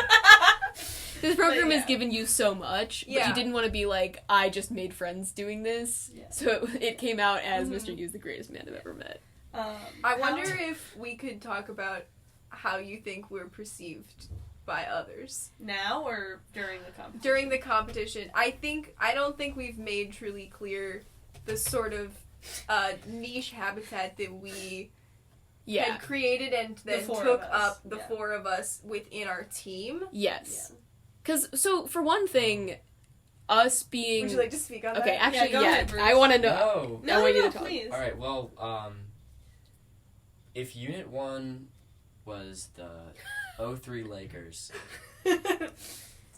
This program But, has yeah. given you so much, but Yeah. you didn't want to be like, I just made friends doing this. Yeah. So it came out as Mhm. Mr. U's the greatest man I've ever met. I wonder if we could talk about how you think we're perceived by others. Now or during the competition? During the competition, I don't think we've made truly clear the sort of niche habitat that we had created and then took up the four of us within our team. Yes. Because, so, for one thing, us being... Would you like to speak on that? Okay, actually, go ahead, Bruce. I want to know. No, I want you to talk. please. Alright, well, if Unit 1 was the 03 Lakers,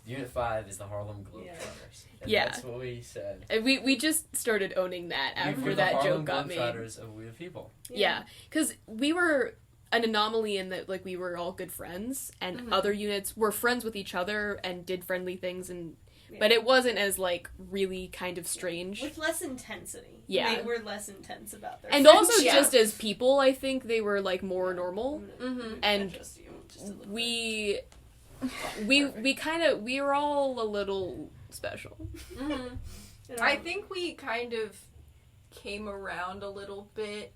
Unit 5 is the Harlem Globetrotters. And Yeah. that's what we said. And we just started owning that We after were that the joke Harlem got made. Globetrotters of We the People. Yeah, because we were an anomaly in that, like, we were all good friends, and other units were friends with each other and did friendly things, and but it wasn't as, like, really kind of strange. With less intensity. Yeah. They were less intense about their And friendship. also, just as people, I think they were, like, more normal. And Just you, just a little bit. we were all a little special. I think we kind of came around a little bit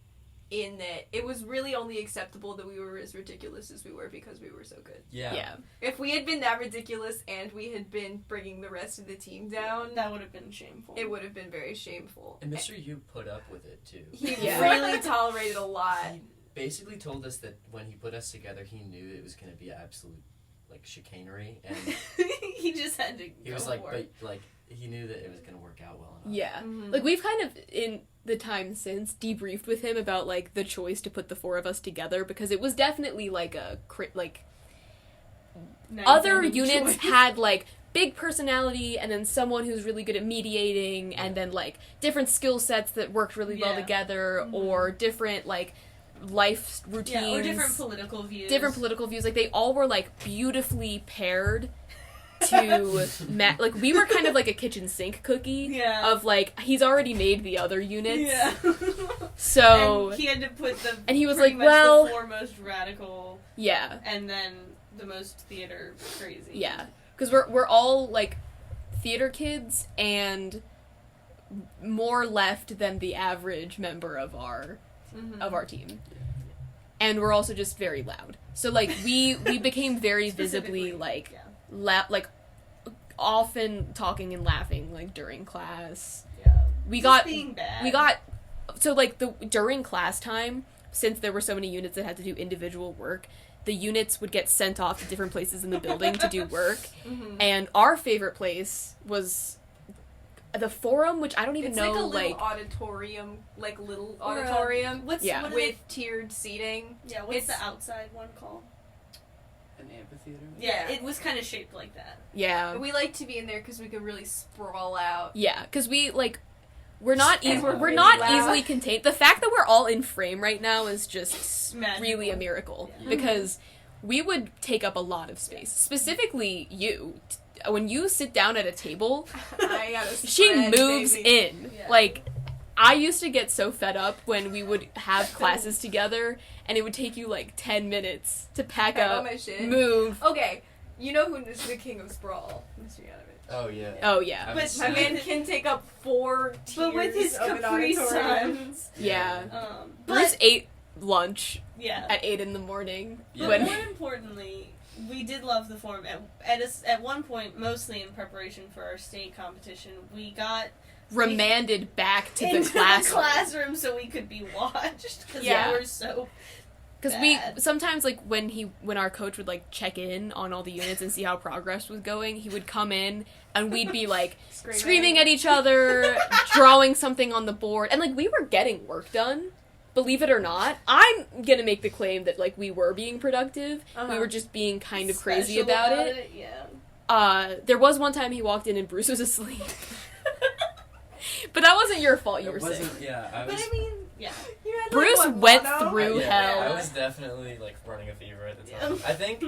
in that it was really only acceptable that we were as ridiculous as we were because we were so good. Yeah. If we had been that ridiculous and we had been bringing the rest of the team down, that would have been shameful. it would have been very shameful. And Mr. Yu put up with it, too. He really tolerated a lot. He basically told us that when he put us together, he knew it was going to be absolute, like, chicanery, and he just had to he was like, but, like, he knew that it was going to work out well enough. Yeah. Like, we've kind of, in the time since, debriefed with him about, like, the choice to put the four of us together, because it was definitely, like, other units had, like, big personality, and then someone who's really good at mediating, and then, like, different skill sets that worked really well together, or different, like, life routines. Yeah, or different political views. Like, they all were, like, beautifully paired to like, we were kind of like a kitchen sink cookie of, like, he's already made the other units. Yeah. So... And he had to put the... And he was pretty like, much well... the four most radical... Yeah. And then the most theater crazy. Yeah. Because we're all, like, theater kids and more left than the average member of our team. And we're also just very loud. So, like, we became very visibly, like, like, often talking and laughing, like, during class. Yeah. We Just got... being bad. We got... So, like, during class time, since there were so many units that had to do individual work, the units would get sent off to different places in the building to do work. And our favorite place was the forum, which I don't even know, like a little auditorium, with tiered seating. Yeah, what's the outside one called? An amphitheater? Yeah, it was kind of shaped like that. Yeah. We like to be in there because we could really sprawl out. Yeah, because we're not really not loud. easily contained. The fact that we're all in frame right now is just Magical. really a miracle, because we would take up a lot of space. Specifically, you. When you sit down at a table, I gotta she spread, moves baby. in. Yeah. Like, I used to get so fed up when we would have classes together, and it would take you, like, 10 minutes to pack Pack all up, my shit. move. Okay, you know who is the king of sprawl, Mr. Yanovich. Oh, yeah. Oh, yeah. But My man can take up 4 tiers But with his of an Capri auditorium. Suns. Yeah. But Bruce ate lunch yeah. at 8 in the morning. Yeah. But When more importantly, we did love the forum. At one point, mostly in preparation for our state competition, we got remanded back to the into classroom. so we could be watched because Yeah. we were so Because we bad. sometimes, like, when our coach would, like, check in on all the units and see how progress was going, he would come in and we'd be, like, screaming at each other, drawing something on the board, and, like, we were getting work done. Believe it or not, I'm gonna make the claim that, like, we were being productive. We were just being kind of crazy special about it. Yeah. There was one time he walked in and Bruce was asleep. But that wasn't your fault, you were saying. Yeah, But I mean, yeah. You had, like, Bruce what, went mono? through hell. I was definitely, like, running a fever at the time. Yeah. I think,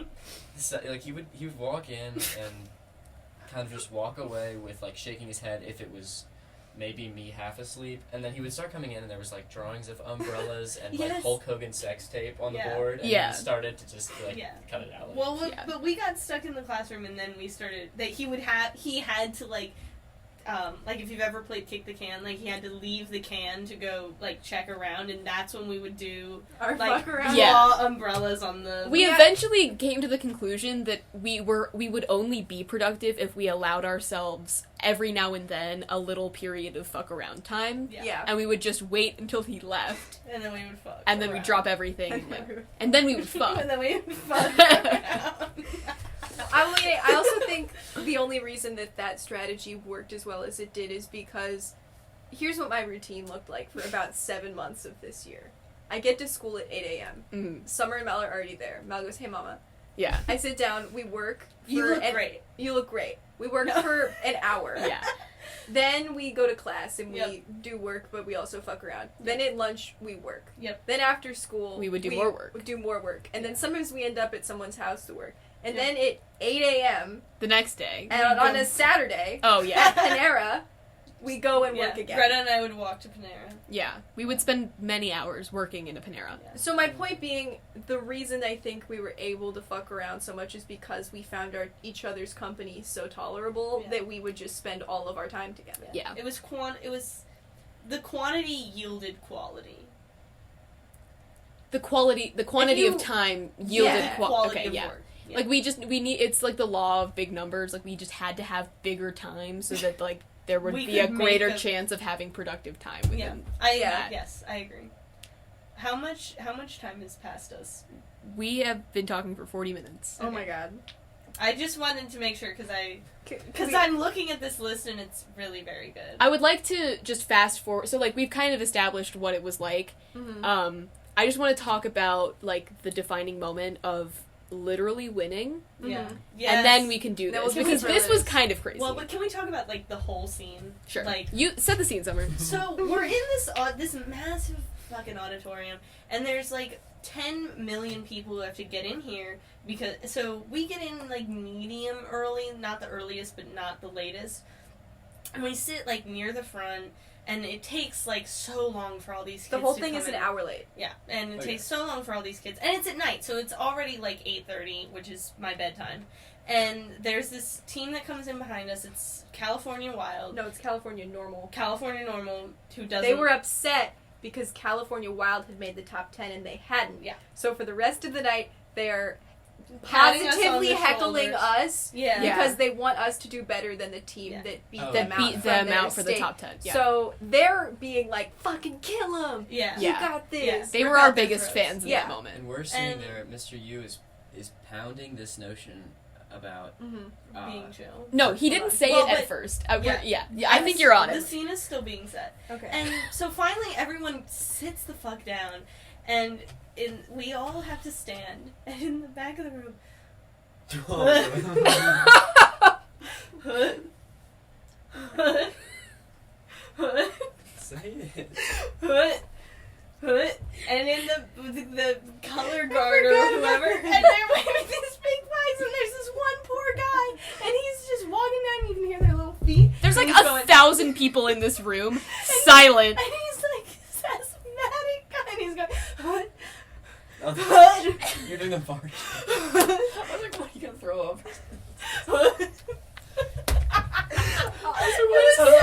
like, he would walk in and kind of just walk away with, like, shaking his head if it was maybe me half asleep, and then he would start coming in and there was, like, drawings of umbrellas and like Yes. Hulk Hogan sex tape on the Yeah. board, and Yeah. he started to just like Yeah. cut it out. Well, Yeah. but we got stuck in the classroom, and then we started that he had to, like, like if you've ever played Kick the Can, like he had to leave the can to go like check around, and that's when we would do Our like fuck around. draw umbrellas on the. We eventually came to the conclusion that we would only be productive if we allowed ourselves every now and then a little period of fuck around time. Yeah. And we would just wait until he left, and then we would fuck. and then we'd drop everything, and then we would fuck. and then we would fuck around. I also think the only reason that strategy worked as well as it did is because here's what my routine looked like for about 7 months of this year. I get to school at 8 a.m. Mm. Summer and Mel are already there. Mel goes, "Hey, Mama." Yeah. I sit down. We work. You look great. You look great. We work for an hour. Yeah. Then we go to class and we Yep. do work, but we also fuck around. Then at lunch, we work. Yep. Then after school, We would do more work. We do more work. And then Yeah. sometimes we end up at someone's house to work. And Yeah. then at 8 a.m., The next day. and on a Saturday, Oh, at yeah. Panera, we go and Yeah, work again. Greta and I would walk to Panera. Yeah. We would spend many hours working in a Panera. Yeah. So my point being, the reason I think we were able to fuck around so much is because we found each other's company so tolerable Yeah. that we would just spend all of our time together. Yeah. It was the quantity yielded quality. The quantity you- of time yielded Yeah. Quality okay, of yeah. work. Yeah. Like we need it's like the law of big numbers, like we just had to have bigger time so that like there would We be a could greater make a- chance of having productive time Yeah, within. Yeah. yes, I agree. How much time has passed us? We have been talking for 40 minutes. Oh my god. I just wanted to make sure because we- I'm looking at this list and it's really very good. I would like to just fast forward. So like we've kind of established what it was like. Mhm. I just want to talk about like the defining moment of literally winning, Yeah, Mhm. yes. and then we can do Then this we'll because do this was this. kind of crazy. Well, but can we talk about like the whole scene? sure. Like, You set the scene, Summer. so we're in this massive fucking auditorium, and there's like 10 million people who have to get in here because so we get in like medium early, not the earliest, but not the latest, and we sit like near the front. And it takes, like, so long for all these kids The whole to thing come is an in. hour late. Yeah, and it Oh, takes so long for all these kids. And it's at night, so it's already, like, 8:30, which is my bedtime. And there's this team that comes in behind us. It's California Wild. No, it's California Normal. California Normal, who doesn't... They were upset because California Wild had made the top 10 and they hadn't. Yeah. So for the rest of the night, they are Patting us on positively the heckling shoulders. us Yeah. Yeah. because they want us to do better than the team Yeah. that beat Oh. them That out beat from them their out for the state. top 10. Yeah. So they're being like, fucking kill them. Yeah. You Yeah. got this. Yeah. They were Rip our out their biggest throats. fans in Yeah. that moment. And we're sitting And- there, Mr. Yu is pounding this notion about Mm-hmm. Being chill. No, he didn't say Well, it at but- first. yeah. I think you're on The it. scene is still being set. Okay. And so finally everyone sits the fuck down, and we all have to stand. And in the back of the room... Say it. And in the color guard or whoever, and they're waving these big flags, and there's this one poor guy, and he's just walking down, you can hear their little feet. There's like and he's going- 1,000 people in this room, silent. And he's like this asthmatic guy, and he's going, Oh, you're doing a fart. I was like, what are you gonna throw up?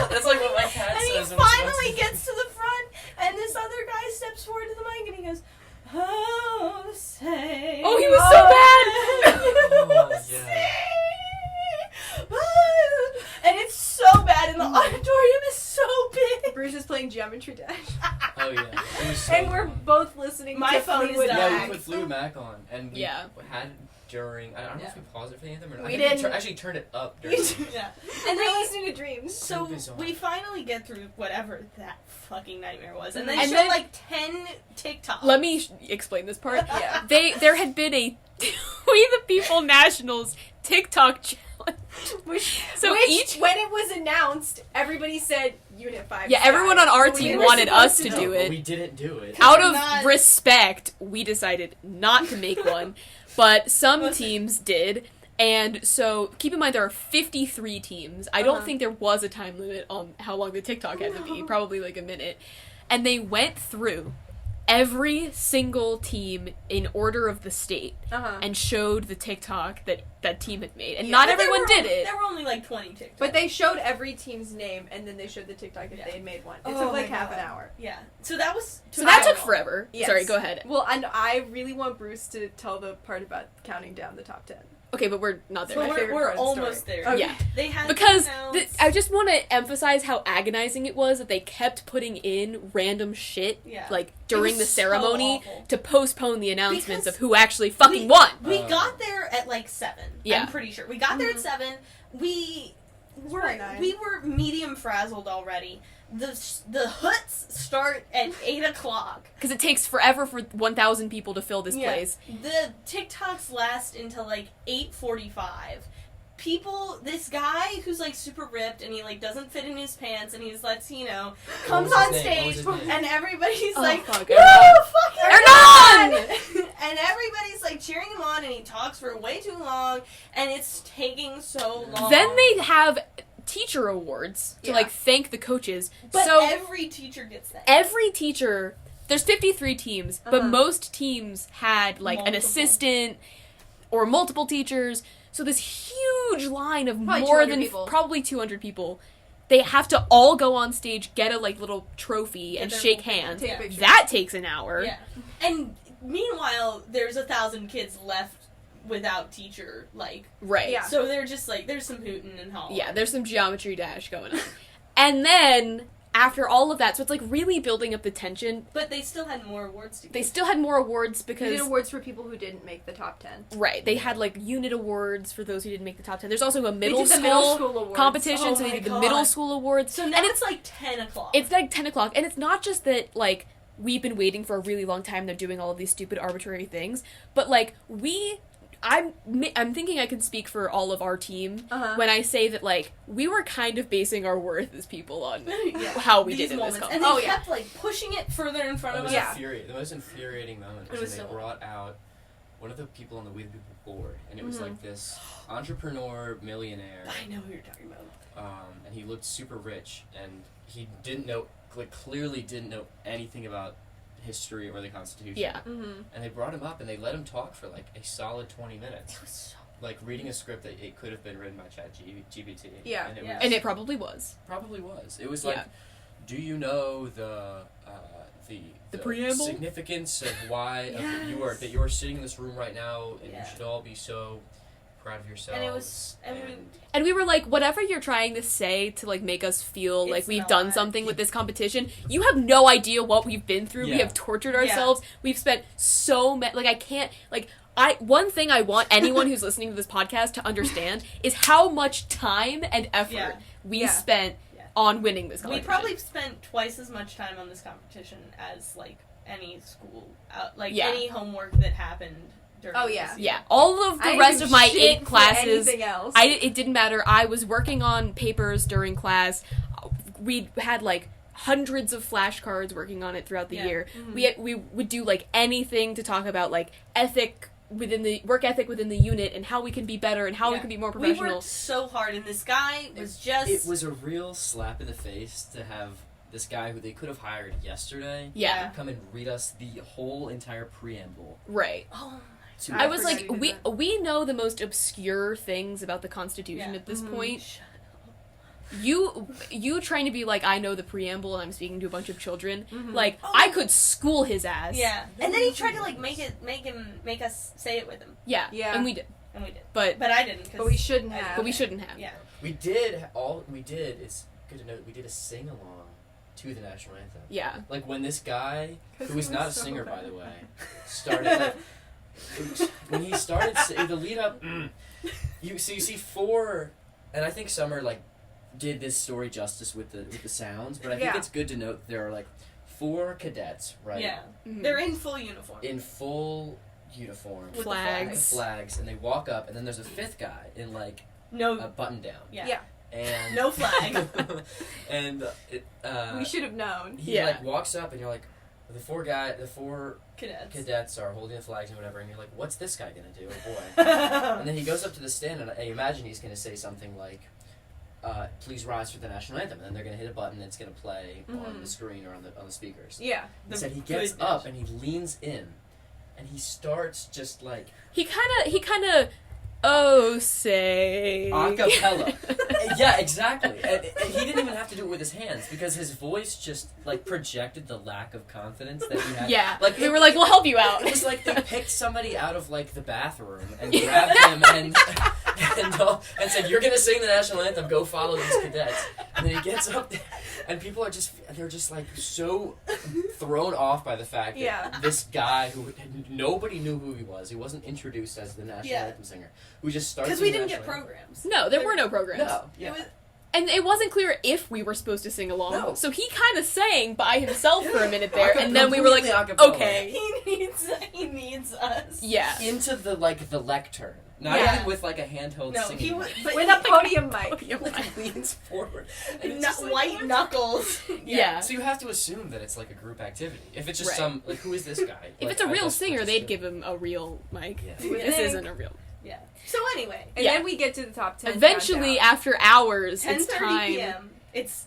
That's like what my cat And he says. finally gets to the front, and this other guy steps forward to the mic, and he goes, "Oh, say." Oh, he was so Oh, bad. yeah. And it's so bad, and the auditorium is so big. Bruce is playing Geometry Dash. Oh yeah. It was so And we're fun. both listening My to phone is Fleetwood dying. Yeah, Mac. we put Fleetwood Mac on, and we Yeah. had during. I don't know Yeah. if we paused it for the anthem or not. We I think didn't. actually turned it up during. Yeah. And they're listening to Dreams. So Bizarre. we finally get through whatever that fucking nightmare was, and they And show then- like 10 TikToks. Let me explain this part. Yeah. There had been a We the People Nationals TikTok challenge. Which, each when it was announced, everybody said Unit 5. Yeah, everyone on our But we team were wanted us supposed to do But it. we didn't do it. Out We're of not- respect, we decided not to make one, but some teams did. And so, keep in mind there are 53 teams. I don't Uh-huh. think there was a time limit on how long the TikTok had to be, probably like a minute. And they went through every single team in order of the state Uh-huh. and showed the TikTok that team had made. And Yeah. not But there everyone were did only- it. There were only like 20 TikToks. But they showed every team's name, and then they showed the TikTok if Yeah. they had made one. It Oh took like my half an God. hour. Yeah. So that was. So that took phenomenal. forever. Yes. Sorry, go ahead. Well, and I really want Bruce to tell the part about counting down the top 10. Okay, but we're not there. my But favorite we're part of the almost story. there. Okay. Yeah. They had Because announced- I just want to emphasize how agonizing it was that they kept putting in random shit, Yeah. like, during was the so ceremony awful. to postpone the announcements Because of who actually fucking won. We Oh. got there at like 7. Yeah. I'm pretty sure. We got there at Mhm. 7. We were probably 9. we were medium frazzled already. The hoots start at 8 o'clock. Because it takes forever for 1,000 people to fill this Yeah. place. The TikToks last until like 8:45. People, this guy who's like super ripped and he like doesn't fit in his pants and he's comes What was on his name? What was stage his name? and everybody's Oh, like, fuck, "Woo, Hernan." fucking Hernan! Hernan!" And everybody's like cheering him on and he talks for way too long and it's taking so long. Then they have teacher awards to, Yeah. like, thank the coaches. But so every teacher gets that. every teacher, there's 53 teams, but Uh-huh. most teams had, like, an Multiple. assistant or multiple teachers. So this huge line of Probably more 200 than people. probably 200 people, they have to all go on stage, get a, like, little trophy, and their shake little- hands. Take pictures. That takes an hour. Yeah. And meanwhile, there's 1,000 kids left without teacher, like. Right. Yeah. So they're just like, there's some hooting and hollering. Yeah, there's some geometry dash going on. And then, after all of that, so it's, like, really building up the tension. But they still had more awards to give. They still had more awards We because... did awards for people who didn't make the top 10. Right, they had, like, unit awards for those who didn't make the top 10. There's also a They middle did the school, middle school awards. competition, Oh so they my did the God. middle school awards. So now and it's like 10 o'clock. it's like 10 o'clock, and it's not just that, like, we've been waiting for a really long time, they're doing all of these stupid arbitrary things, but, like, I'm thinking I can speak for all of our team Uh-huh. when I say that, like, we were kind of basing our worth as people on Yeah. how we These did in this moments. competition. And they Oh, yeah. kept like pushing it further in front That of was us. Yeah. the most infuriating moment It was was when they so- brought out one of the people on the We the People board, and it was Mhm. like this entrepreneur millionaire, I know who you're talking about. and he looked super rich, and he didn't know, like, clearly didn't know anything about history or the Constitution. Yeah. Mm-hmm. And they brought him up, and they let him talk for like a solid 20 minutes, It was so. like reading a script that it could have been written by GPT. Yeah. and it Yeah. was, And it probably was. probably was. It was like, Yeah. do you know the preamble? significance of why of Yes. that you are sitting in this room right now, and Yeah. you should all be so proud of yourselves. And it was. I mean, And we were like, whatever you're trying to say to, like, make us feel like It's we've not. done something with this competition, you have no idea what we've been through. We Yeah. have tortured ourselves. We've spent so many, like, I can't, like, one thing I want anyone who's listening to this podcast to understand is how much time and effort Yeah. we Yeah. spent Yeah. on winning this we competition. probably spent twice as much time on this competition as like any school, like Yeah. any homework that happened during. Oh, this yeah. year. Yeah, all of the rest of my 8 classes, Else. it didn't matter. I was working on papers during class. We had, like, hundreds of flashcards working on it throughout the Yeah. year. Mhm. We would do, like, anything to talk about, like, work ethic within the unit and how we can be better and how we Yeah. can be more We professional. worked so hard, and this guy was just. It was a real slap in the face to have this guy who they could have hired yesterday Yeah, come and read us the whole entire preamble. right. Oh, To I I was forgot like, you did we know the most obscure things about the Constitution Yeah. at this Mhm. point. shut up. You trying to be like, I know the preamble and I'm speaking to a bunch of children. Mhm. Like, Oh. I could school his ass. Yeah, and then he tried to like make us say it with him, Yeah. Yeah. And we did. and we did, But but I didn't. 'Cause But we shouldn't I- have. we shouldn't have. Yeah. we did, it's good to note, we did a sing-along to the national anthem. Yeah. Like, when this guy, 'Cause who he was not a was so singer, by bad. the way, started, like, when he started, the lead up, you see 4, and I think Summer, like, did this story justice with the sounds, but I think Yeah. it's good to note that there are, like, 4 cadets, right? Yeah, Mhm. they're in full uniform. In full uniform. With the Flags. With flags, and they walk up, and then there's a 5th guy in, like, No, a button down. yeah. Yeah. And No flag. and We should have known. he Yeah. like walks up, and you're like, the 4 Cadets. cadets are holding the flags and whatever, and you're like, what's this guy gonna do? Oh boy. And then he goes up to the stand, and I imagine he's gonna say something like, please rise for the national anthem, and then they're gonna hit a button that's gonna play on the screen or on the speakers. Yeah. Instead, he gets up and he leans in, and he starts just like He kind of, oh, say. acapella. Yeah, exactly. And he didn't even have to do it with his hands because his voice just like projected the lack of confidence that he had. Yeah. Like we were like, we'll help you out. It was like they picked somebody out of like the bathroom and grabbed him and said, "You're gonna sing the national anthem. Go follow these cadets." And then he gets up there, and people are just like so thrown off by the fact that this guy who nobody knew who he was. He wasn't introduced as the national anthem singer. Who just started because we didn't get programs. No, there were no programs. No, yeah. And it wasn't clear if we were supposed to sing along. No. So he kind of sang by himself for a minute there, Acapella, and then we were like, completely acapella. okay. He needs us. Yeah. Into the lectern. Not Yeah. even with like a handheld No, singing. but With a podium mic. Like he leans forward. And it's just like, white knuckles. Yeah. So you have to assume that it's like a group activity. If it's just Right. some like who is this guy? If Like, it's a I real guess singer, we'll they'd just give him a real mic. Yeah. This isn't a real. Yeah. So anyway, And then we get to the top 10. Eventually, countdown. after hours, 10:30 it's time. p.m. It's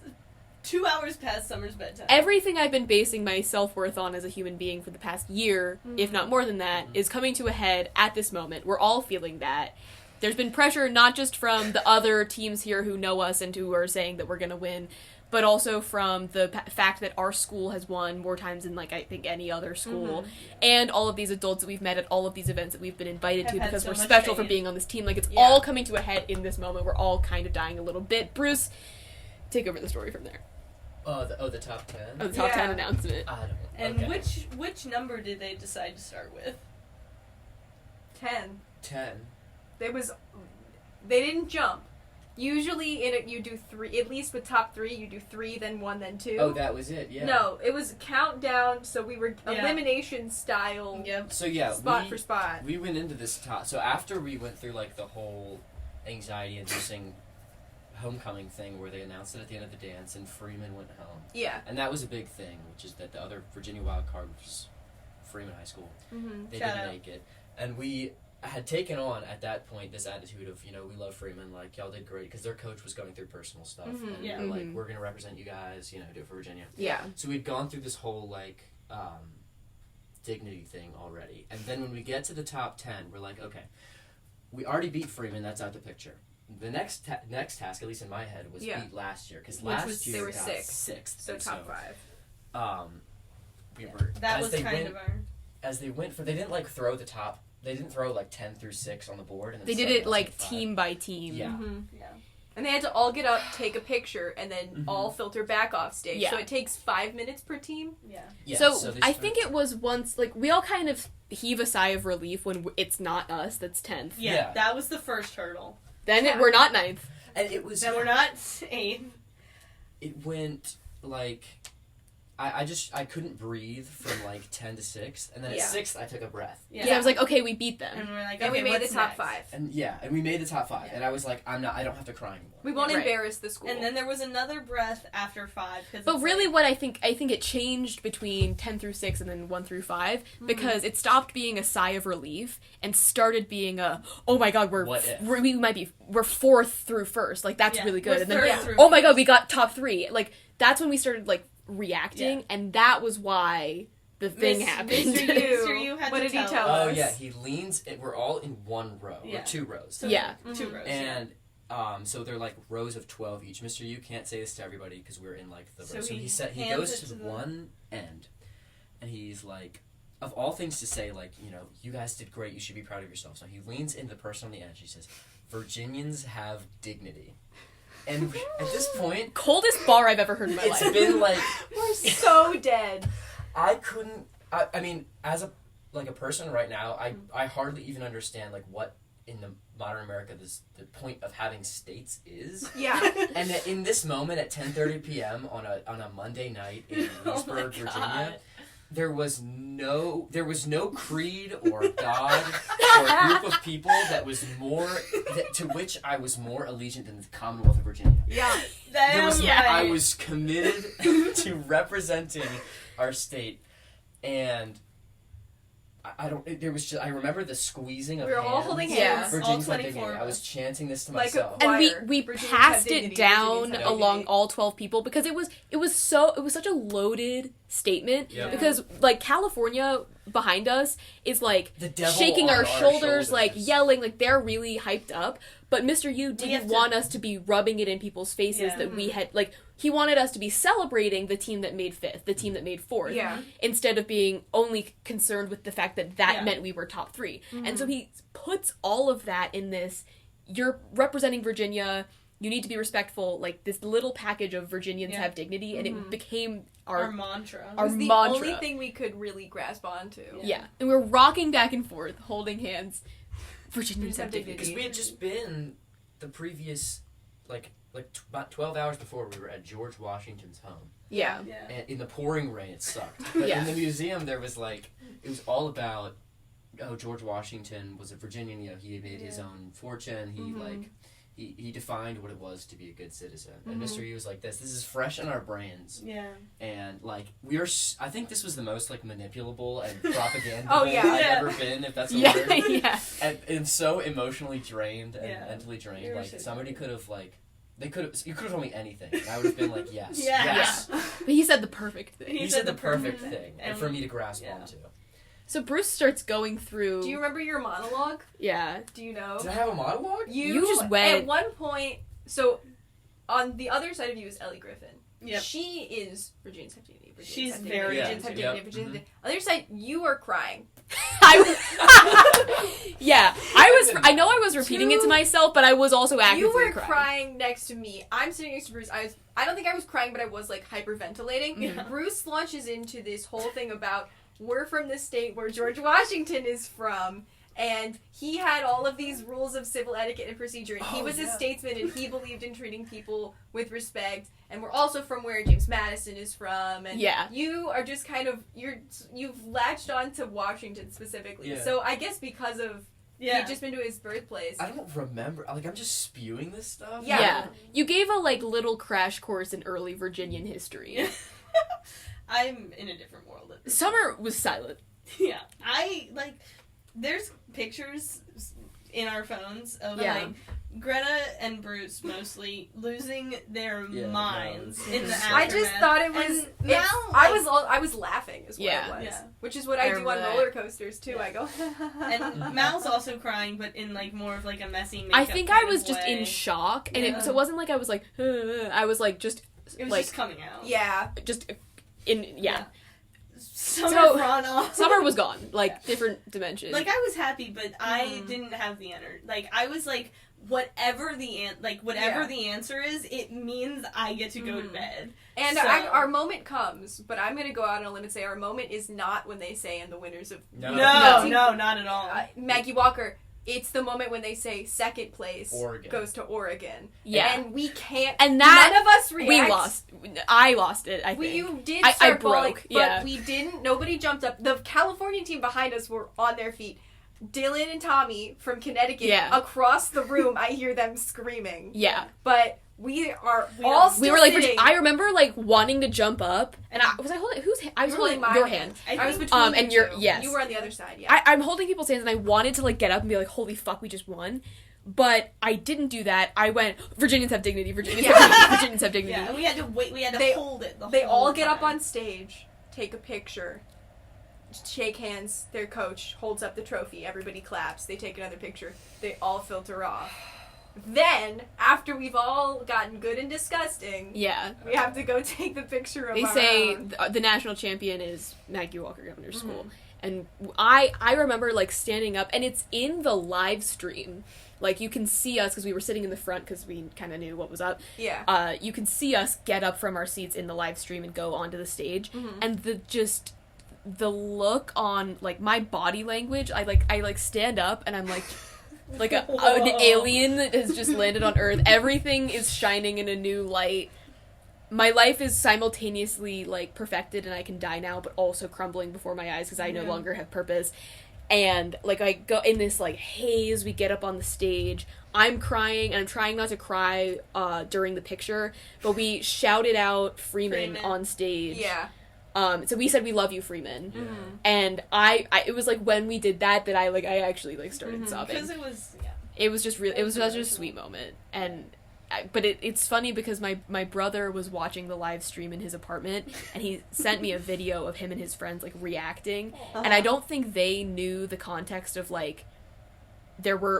2 hours past Summer's bedtime. Everything I've been basing my self-worth on as a human being for the past year, if not more than that, is coming to a head at this moment. We're all feeling that. There's been pressure not just from the other teams here who know us and who are saying that we're going to win, but also from the fact that our school has won more times than, like, I think any other school, and all of these adults that we've met at all of these events that we've been invited to Have had because so we're much special for faith. being on this team. Like, it's all coming to a head in this moment. We're all kind of dying a little bit. Bruce, take over the story from there. the top 10. Oh, the top 10 Yeah. announcement. I don't know. And Okay. which number did they decide to start with? 10. 10. They didn't jump. Usually you do 3, at least with top 3, you do 3, then 1, then 2. Oh, that was it. Yeah. No, it was countdown, so we were Yeah. elimination style, Yep. So yeah, spot for spot. we went into this top. So after we went through like the whole anxiety-inducing homecoming thing where they announced it at the end of the dance and Freeman went home, Yeah. and that was a big thing, which is that the other Virginia wild card was Freeman High School. Mm-hmm. They Shout didn't out. make it, and we had taken on at that point this attitude of, we love Freeman, like y'all did great, because their coach was going through personal stuff, Mhm. and Yeah. we were like, Mhm. we're gonna represent you guys, do it for Virginia. Yeah. So we'd gone through this whole like dignity thing already, and then when we get to the top 10, we're like, okay, we already beat Freeman, that's out the picture. The next task, at least in my head, was beat last year, because last was- year they were got sixth. So and top 5. we were That as was they kind went, of our. as they went for, they didn't like throw the top. They didn't throw like 10 through 6 on the board. And then They did start it, like, announcing 5. team by team. Yeah. Mm-hmm. Yeah. And they had to all get up, take a picture, and then Mhm. all filter back off stage. Yeah. So it takes 5 minutes per team. Yeah. Yeah, So, they I start- think it was once, like, we all kind of heave a sigh of relief when it's not us that's 10th. Yeah. Yeah. That was the first hurdle. Then Yeah. we're not 9th. and it was. Then we're not 8. It went like. I couldn't breathe from like 10 to 6, and then at Yeah. 6th I took a breath. Yeah. Yeah, I was like, okay, we beat them. And we're like, And okay, we made what's the top next? 5. And we made the top 5, Yeah. and I was like, I don't have to cry anymore. We won't Right. embarrass the school. And then there was another breath after 5. But really, what I think it changed between 10 through 6 and then 1 through 5 because it stopped being a sigh of relief and started being a, oh my god, we're 4th through 1st, like that's Yeah, really good, we're and then third through oh my god, first. we got top 3. Like that's when we started like reacting, Yeah. and that was why the thing happened. Mr. Mr. Yu had What to did he tell tell Oh us? yeah, he leans. We're all in one row Yeah. or 2 rows. So Yeah. 2 rows. And so they're like rows of 12 each. Mr. Yu can't say this to everybody because we're in like the So row. So he he hands goes it to to the the- one end, and he's like, of all things to say, like, you guys did great. You should be proud of yourself. So he leans into the person on the edge. He says, Virginians have dignity. And at this point, Coldest bar I've ever heard in my it's life. been like We're so dead. I couldn't. I mean, as a person right now, I hardly even understand like what in the modern America the point of having states is. Yeah. And that in this moment at 10:30 p.m. on a Monday night in Leesburg, Virginia, there was no creed or God or group of people to which I was more allegiant than the Commonwealth of Virginia. Yeah. I was committed to representing our state, and I don't. There was just. I remember the squeezing of We were all hands. holding Yeah. hands. Virginia's All Have 24 Dignity. of I was us. chanting this to Like a myself. And choir. we Virginians passed have dignity, it down Virginians have along dignity. all 12 people because it was such a loaded statement. Yep. Because like California behind us is like The devil shaking on our shoulders, like shoulders. yelling, like they're really hyped up. But Mr. Yu have didn't to- want us to be rubbing it in people's faces Yeah. that we had like. He wanted us to be celebrating the team that made 5th, the team that made 4th, Yeah. instead of being only concerned with the fact that Yeah. meant we were top 3. Mm-hmm. And so he puts all of that in this. You're representing Virginia. You need to be respectful. Like this little package of Virginians Yeah. have dignity, and it became Our our mantra. our It was the mantra. only thing we could really grasp onto. yeah. And we're rocking back and forth, holding hands. Virginians have dignity. Because we had just been the previous, about 12 hours before, we were at George Washington's home. Yeah. Yeah. And in the pouring rain, it sucked. But Yeah. in the museum, there was it was all about, George Washington was a Virginian, he made his own fortune, he defined what it was to be a good citizen. And Mr. Yu was like this is fresh in our brains. Yeah. And, I think this was the most, manipulable and propaganda Oh, I've yeah. ever been, if that's a Yeah, word. yeah. And so emotionally drained and Yeah. mentally drained. You were so Somebody drained. could have, you could have told me anything. And I would have been like, yes. Yeah. Yes. But he said the perfect thing. He You said said the the perfect perfect thing. thing. And for me to grasp Yeah. onto. So Bruce starts going through. Do you remember your monologue? Yeah. Do you know? Did I have a monologue? You just went- At one point, so on the other side of you is Ellie Griffin. Yep. She is Virginia's have dignity. Virginians She's have dignity, very Virginians have into dignity. it. Virginians have Yep. dignity. Other side, you are crying. Yeah. I know I was repeating it to myself, but I was also actively You were crying. crying next to me. I'm sitting next to Bruce. I don't think I was crying, but I was hyperventilating. Yeah. Bruce launches into this whole thing about we're from the state where George Washington is from, and he had all of these rules of civil etiquette and procedure, and he was a statesman, and he believed in treating people with respect, and we're also from where James Madison is from, and Yeah. you are just you've latched on to Washington specifically. Yeah. So I guess because of Yeah. you've just been to his birthplace. I don't remember. I'm just spewing this stuff. Yeah. Yeah. You gave a little crash course in early Virginian history. I'm in a different world at this Summer was silent. Yeah. There's pictures in our phones of Yeah. Greta and Bruce mostly losing their Yeah, minds no, in the it's- I just aftermath. thought it was. And it's- now, I was laughing, is what Yeah. it was. Yeah. Which is what I I do on remember that. roller coasters too. Yeah. I go. And Mal's also crying, but in more of a messy makeup I think kind I was of just way. in shock, and Yeah. so it wasn't like I was like, I was just It was like just coming out. yeah. just in Yeah. Summer So- run off. Summer was gone, Yeah. different dimension. I was happy, but I didn't have the energy. I was whatever the Yeah. the answer is, it means I get to go to bed. And So- our moment comes, but I'm gonna go out on a limb and say our moment is not when they say, "And the winners of No. No, No. not at all. Maggie Walker." It's the moment when they say second place Oregon. goes to Oregon. Yeah. And we can't. And that- none of us react. we lost. I lost it, I think. You did I start broke, bawling, but yeah. we didn't. Nobody jumped up. The California team behind us were on their feet. Dylan and Tommy from Connecticut, Yeah. across the room, I hear them screaming. Yeah. But we are We all don't- still We were sitting. I remember wanting to jump up, and I was holding whose hand? I was You were holding my your hand. hand. I was think- between and you you're- two. yes. You were on the other side, yeah. I'm holding people's hands, and I wanted to get up and be like, "Holy fuck, we just won!" But I didn't do that. I went, "Virginians have dignity. Virginians have dignity. Virginians have dignity." Yeah, and we had to wait. We had to They- hold it. They whole all get up time. on stage, take a picture, shake hands. Their coach holds up the trophy. Everybody claps. They take another picture. They all filter off. Then, after we've all gotten good and disgusting, Yeah. we have to go take the picture of They our say own. the national champion is Maggie Walker Governor's Mm-hmm. School. And I remember standing up, and it's in the live stream. You can see us because we were sitting in the front because we kind of knew what was up. Yeah. You can see us get up from our seats in the live stream and go onto the stage, Mm-hmm. and the look on my body language. I stand up and I'm an Whoa. alien that has just landed on Earth. Everything is shining in a new light. My life is simultaneously perfected and I can die now, but also crumbling before my eyes because I no Yeah. longer have purpose. And I go in this haze. We get up on the stage. I'm crying and I'm trying not to cry during the picture, but we shouted out Freeman Freeman. on stage. Yeah. So we said, "We love you, Freeman." Yeah. And it was like when we did that I actually like started sobbing. Because it was, It was just really, it was such a emotional. sweet moment. And but it's funny because my brother was watching the live stream in his apartment, and he sent me a video of him and his friends like reacting. And I don't think they knew the context of like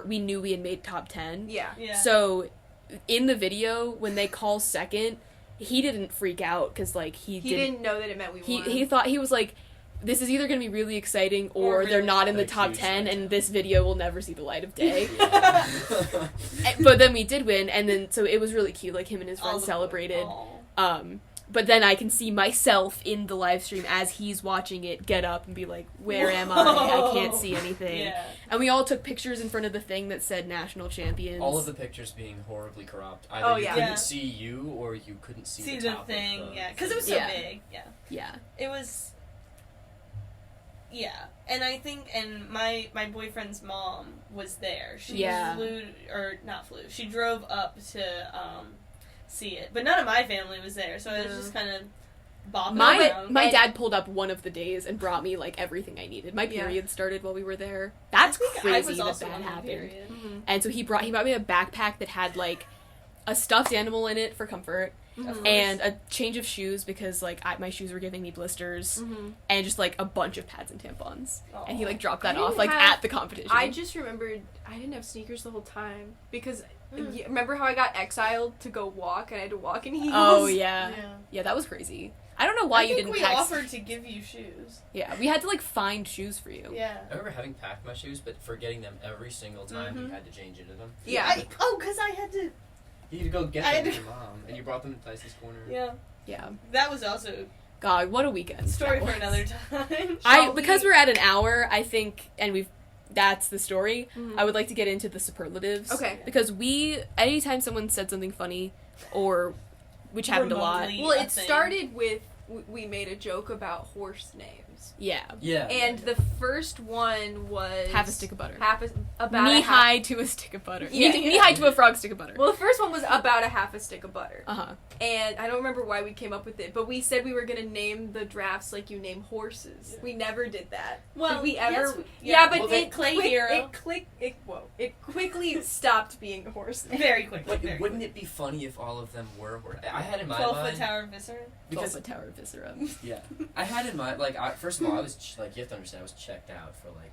we knew we had made top 10. Yeah. Yeah. So in the video when they call second, he didn't freak out because like he didn't know that it meant we won. he thought, he was like, this is either going to be really exciting or Or they're really not in the like top huge 10 like and this video will never see the light of day. Yeah. But then we did win, and then so it was really cute, like him and his All friends the- celebrated. Aw. But then I can see myself in the live stream as he's watching it get up and be like, where am I can't see anything. Yeah. And we all took pictures in front of the thing that said national champions. All of the pictures being horribly corrupt. Either Oh, you yeah. couldn't Yeah. see you or you couldn't see, See the the top thing, of the yeah. Because it was so Yeah. big, yeah. Yeah. It was... Yeah. And I think, and my boyfriend's mom was there. She Yeah. she drove up to see it. But none of my family was there, so I was No. just kind of bopping My around. my dad pulled up one of the days and brought me like everything I needed. My period started while we were there. That's I think I crazy was that also that on my happened. period. And so he brought me a backpack that had like a stuffed animal in it for comfort, Of course. and a change of shoes because like my shoes were giving me blisters, and just like a bunch of pads and tampons. And he like dropped that I off didn't like have- at the competition. I just remembered I didn't have sneakers the whole time because remember how I got exiled to go walk and I had to walk in heels? Oh yeah. Yeah. Yeah, that was crazy. I don't know why I you think didn't we pack. offered to give you shoes. Yeah, we had to like find shoes for you. Yeah. I remember having packed my shoes, but forgetting them every single time you had to change into them. Yeah. Because I had to... You had to go get I them had with your mom, and you brought them to Tyson's Corner. Yeah. Yeah. That was also God, what a weekend. a story that for was. another time. Because we're at an hour, I think, and that's the story. I would like to get into the superlatives. Okay. Because anytime someone said something funny, or which happened a lot. Remotely. Well, a it thing. started with we made a joke about horse names. Yeah. Yeah. And the first one was Half a stick of butter. About Knee a half, high to a stick of butter. Yeah. Knee high to a frog stick of butter. Well, the first one was about a half a stick of butter. Uh-huh. And I don't remember why we came up with it, but we said we were going to name the drafts like you name horses. We never did that. Well, did we ever? yes, yeah, but Well, it Clay Hero. It quickly stopped being a horse. Very quickly. But very wouldn't it be funny if all of them were? I had in my 12-foot mind tower viscera. because 12-foot tower viscera. yeah, I had in mind first of all I was like you have to understand I was checked out for like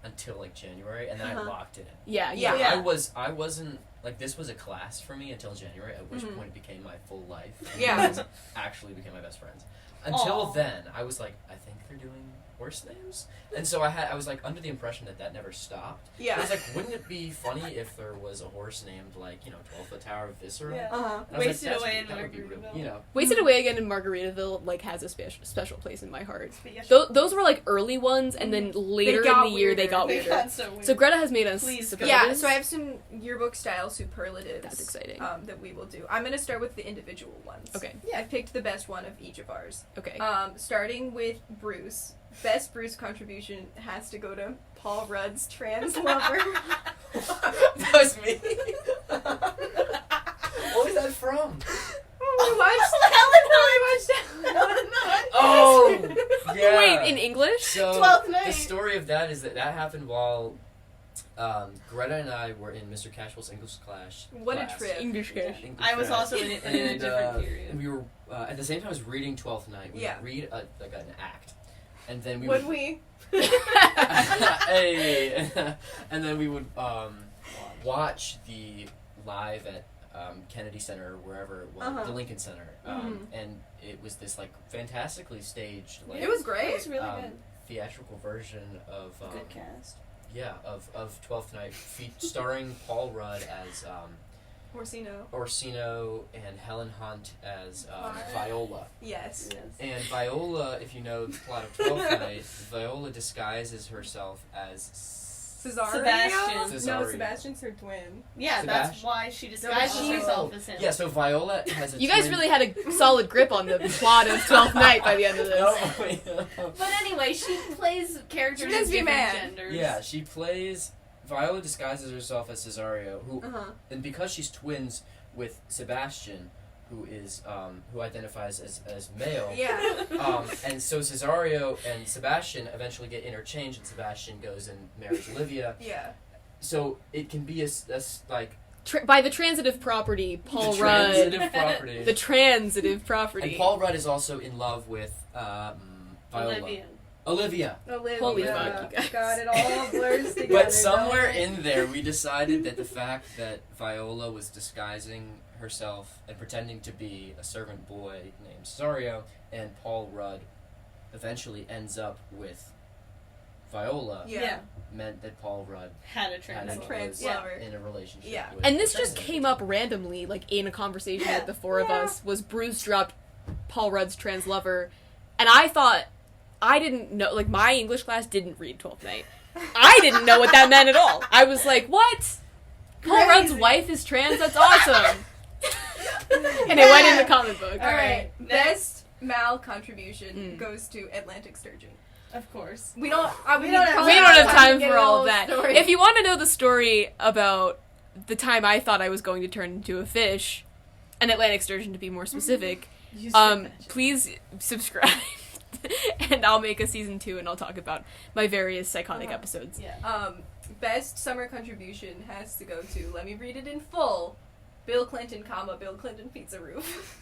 until like January and then I locked it in. Yeah. Yeah. Yeah. I wasn't like this was a class for me until January, at which point it became my full life. And Yeah. you guys actually became my best friends. Until Aw. then, I was like, I think they're doing horse names, and so I was like under the impression that never stopped. I Yeah. was like, wouldn't it be funny if there was a horse named like 12-foot tower viscera? Yeah. Uh-huh. And I was Wasted that's- away in that would be real, Margaritaville. Wasted Away Again in Margaritaville like has a special place in my heart. But yeah, Those were like early ones, and then later in got the year they weirder. got they weirder. got so weird. So Greta has made us Please, superlatives. Yeah, so I have some yearbook style superlatives. That's exciting. That we will do. I'm going to start with the individual ones. Okay. Yeah, I picked the best one of each of ours. Okay. Starting with Bruce. Best Bruce contribution has to go to Paul Rudd's trans lover. That was me. What was that from? We watched Oh, yeah. Wait, in English? So 12th night. the story of that is that happened while Greta and I were in Mr. Cashwell's English class. What a trip. English cash. English I was class. also in it in a And, different period. and we were at the same time as reading 12th Night. We Yeah. would read like an act, and then we When would we hey, and then we would watch the live at Kennedy Center or wherever it was, Uh-huh. the Lincoln Center, and it was this like fantastically staged like it was It great. was really good. theatrical version of Good cast. yeah of 12th Night starring Paul Rudd as Orsino. Orsino and Helen Hunt as Viola. Yes. And Viola, if you know the plot of 12th Night, Viola disguises herself as Cesario? Sebastian. No, Cesario. Sebastian's her twin. Yeah, that's Sebastian. why she disguises she- herself as him. Yeah, so Viola has a You guys twin- really had a solid grip on the plot of 12th Night by the end of this. No, wait, no. But anyway, she plays characters She of does be different mad. genders. Yeah, she plays Viola disguises herself as Cesario, who Uh-huh. and because she's twins with Sebastian, who identifies as male. Yeah. And so Cesario and Sebastian eventually get interchanged, and Sebastian goes and marries Olivia. Yeah. So it can be like By the transitive property, Paul the Rudd. transitive property. The transitive property. And Paul Rudd is also in love with Viola. Olivia. Holy fuck, you guys. God, it all blurs together. But somewhere in there, we decided that the fact that Viola was disguising herself and pretending to be a servant boy named Cesario, and Paul Rudd eventually ends up with Viola, Yeah. meant that Paul Rudd Had a trans trans lover. lover. in a relationship Yeah. with And this a just trans came lady. up randomly, like in a conversation Yeah. with the four of Yeah. us, was Bruce dropped Paul Rudd's trans lover, and I thought, I didn't know, like my English class didn't read 12th Night. I didn't know what that meant at all. I was like, what? Paul Rudd's wife is trans? That's awesome. And it went in the comic book. Alright, Next. best Mal contribution Mm. goes to Atlantic Sturgeon. Of course. We don't We don't have We don't have time to get for the all whole of that. story. If you want to know the story about the time I thought I was going to turn into a fish, an Atlantic sturgeon to be more specific, please subscribe. And I'll make a season 2 and I'll talk about my various psychotic episodes. Yeah. Best summer contribution has to go to, let me read it in full, Bill Clinton, Bill Clinton Pizza Roof.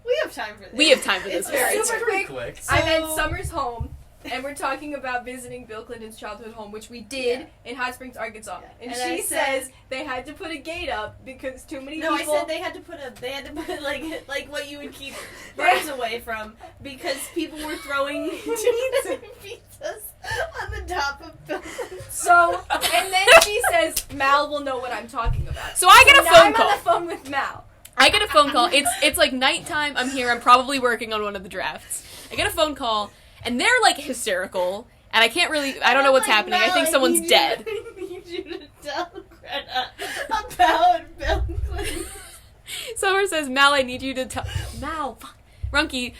We have time for this. We have time for this. It's very guys. super Pretty quick. quick. I'm at So- Summer's home, and we're talking about visiting Bill Clinton's childhood home, which we did Yeah. in Hot Springs, Arkansas. Yeah. And, And she I said- says they had to put a gate up because too many No, people. I said they had to put like what you would keep birds away from because people were throwing pizzas on the top of buildings. So, and then she says Mal will know what I'm talking about. So I get a now phone I'm call. on the phone with Mal. I get a phone call. It's like nighttime. I'm here. I'm probably working on one of the drafts. I get a phone call, and they're like hysterical, and I can't really. I don't know what's happening. I think someone's dead. I need you to tell Greta about Bill Clinton. Summer says, Mal, I need you to tell Mal, fuck, Runky,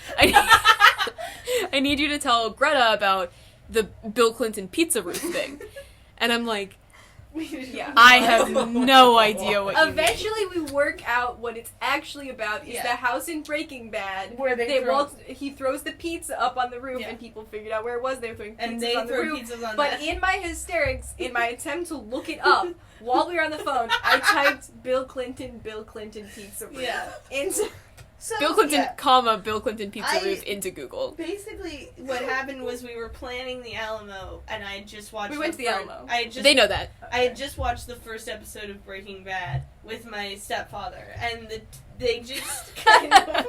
I need you to tell Greta about the Bill Clinton pizza roof thing. And I'm like, Yeah. I have no idea what you mean. Eventually, we work out what it's actually about. Is Yeah. the house in Breaking Bad Where they throw- he throws the pizza up on the roof, Yeah. and people figured out where it was. They were throwing pizzas And they on the throw roof. pizzas on But that. in my hysterics, in my attempt to look it up while we were on the phone, I typed Bill Clinton pizza roof Yeah. into. So, Bill Clinton, yeah. comma, Bill Clinton pizza I- roof into Google. Basically, what happened was we were planning the Alamo, and I had just watched. We went to the Alamo. They know that. I had just watched the first episode of Breaking Bad with my stepfather, and they just kind of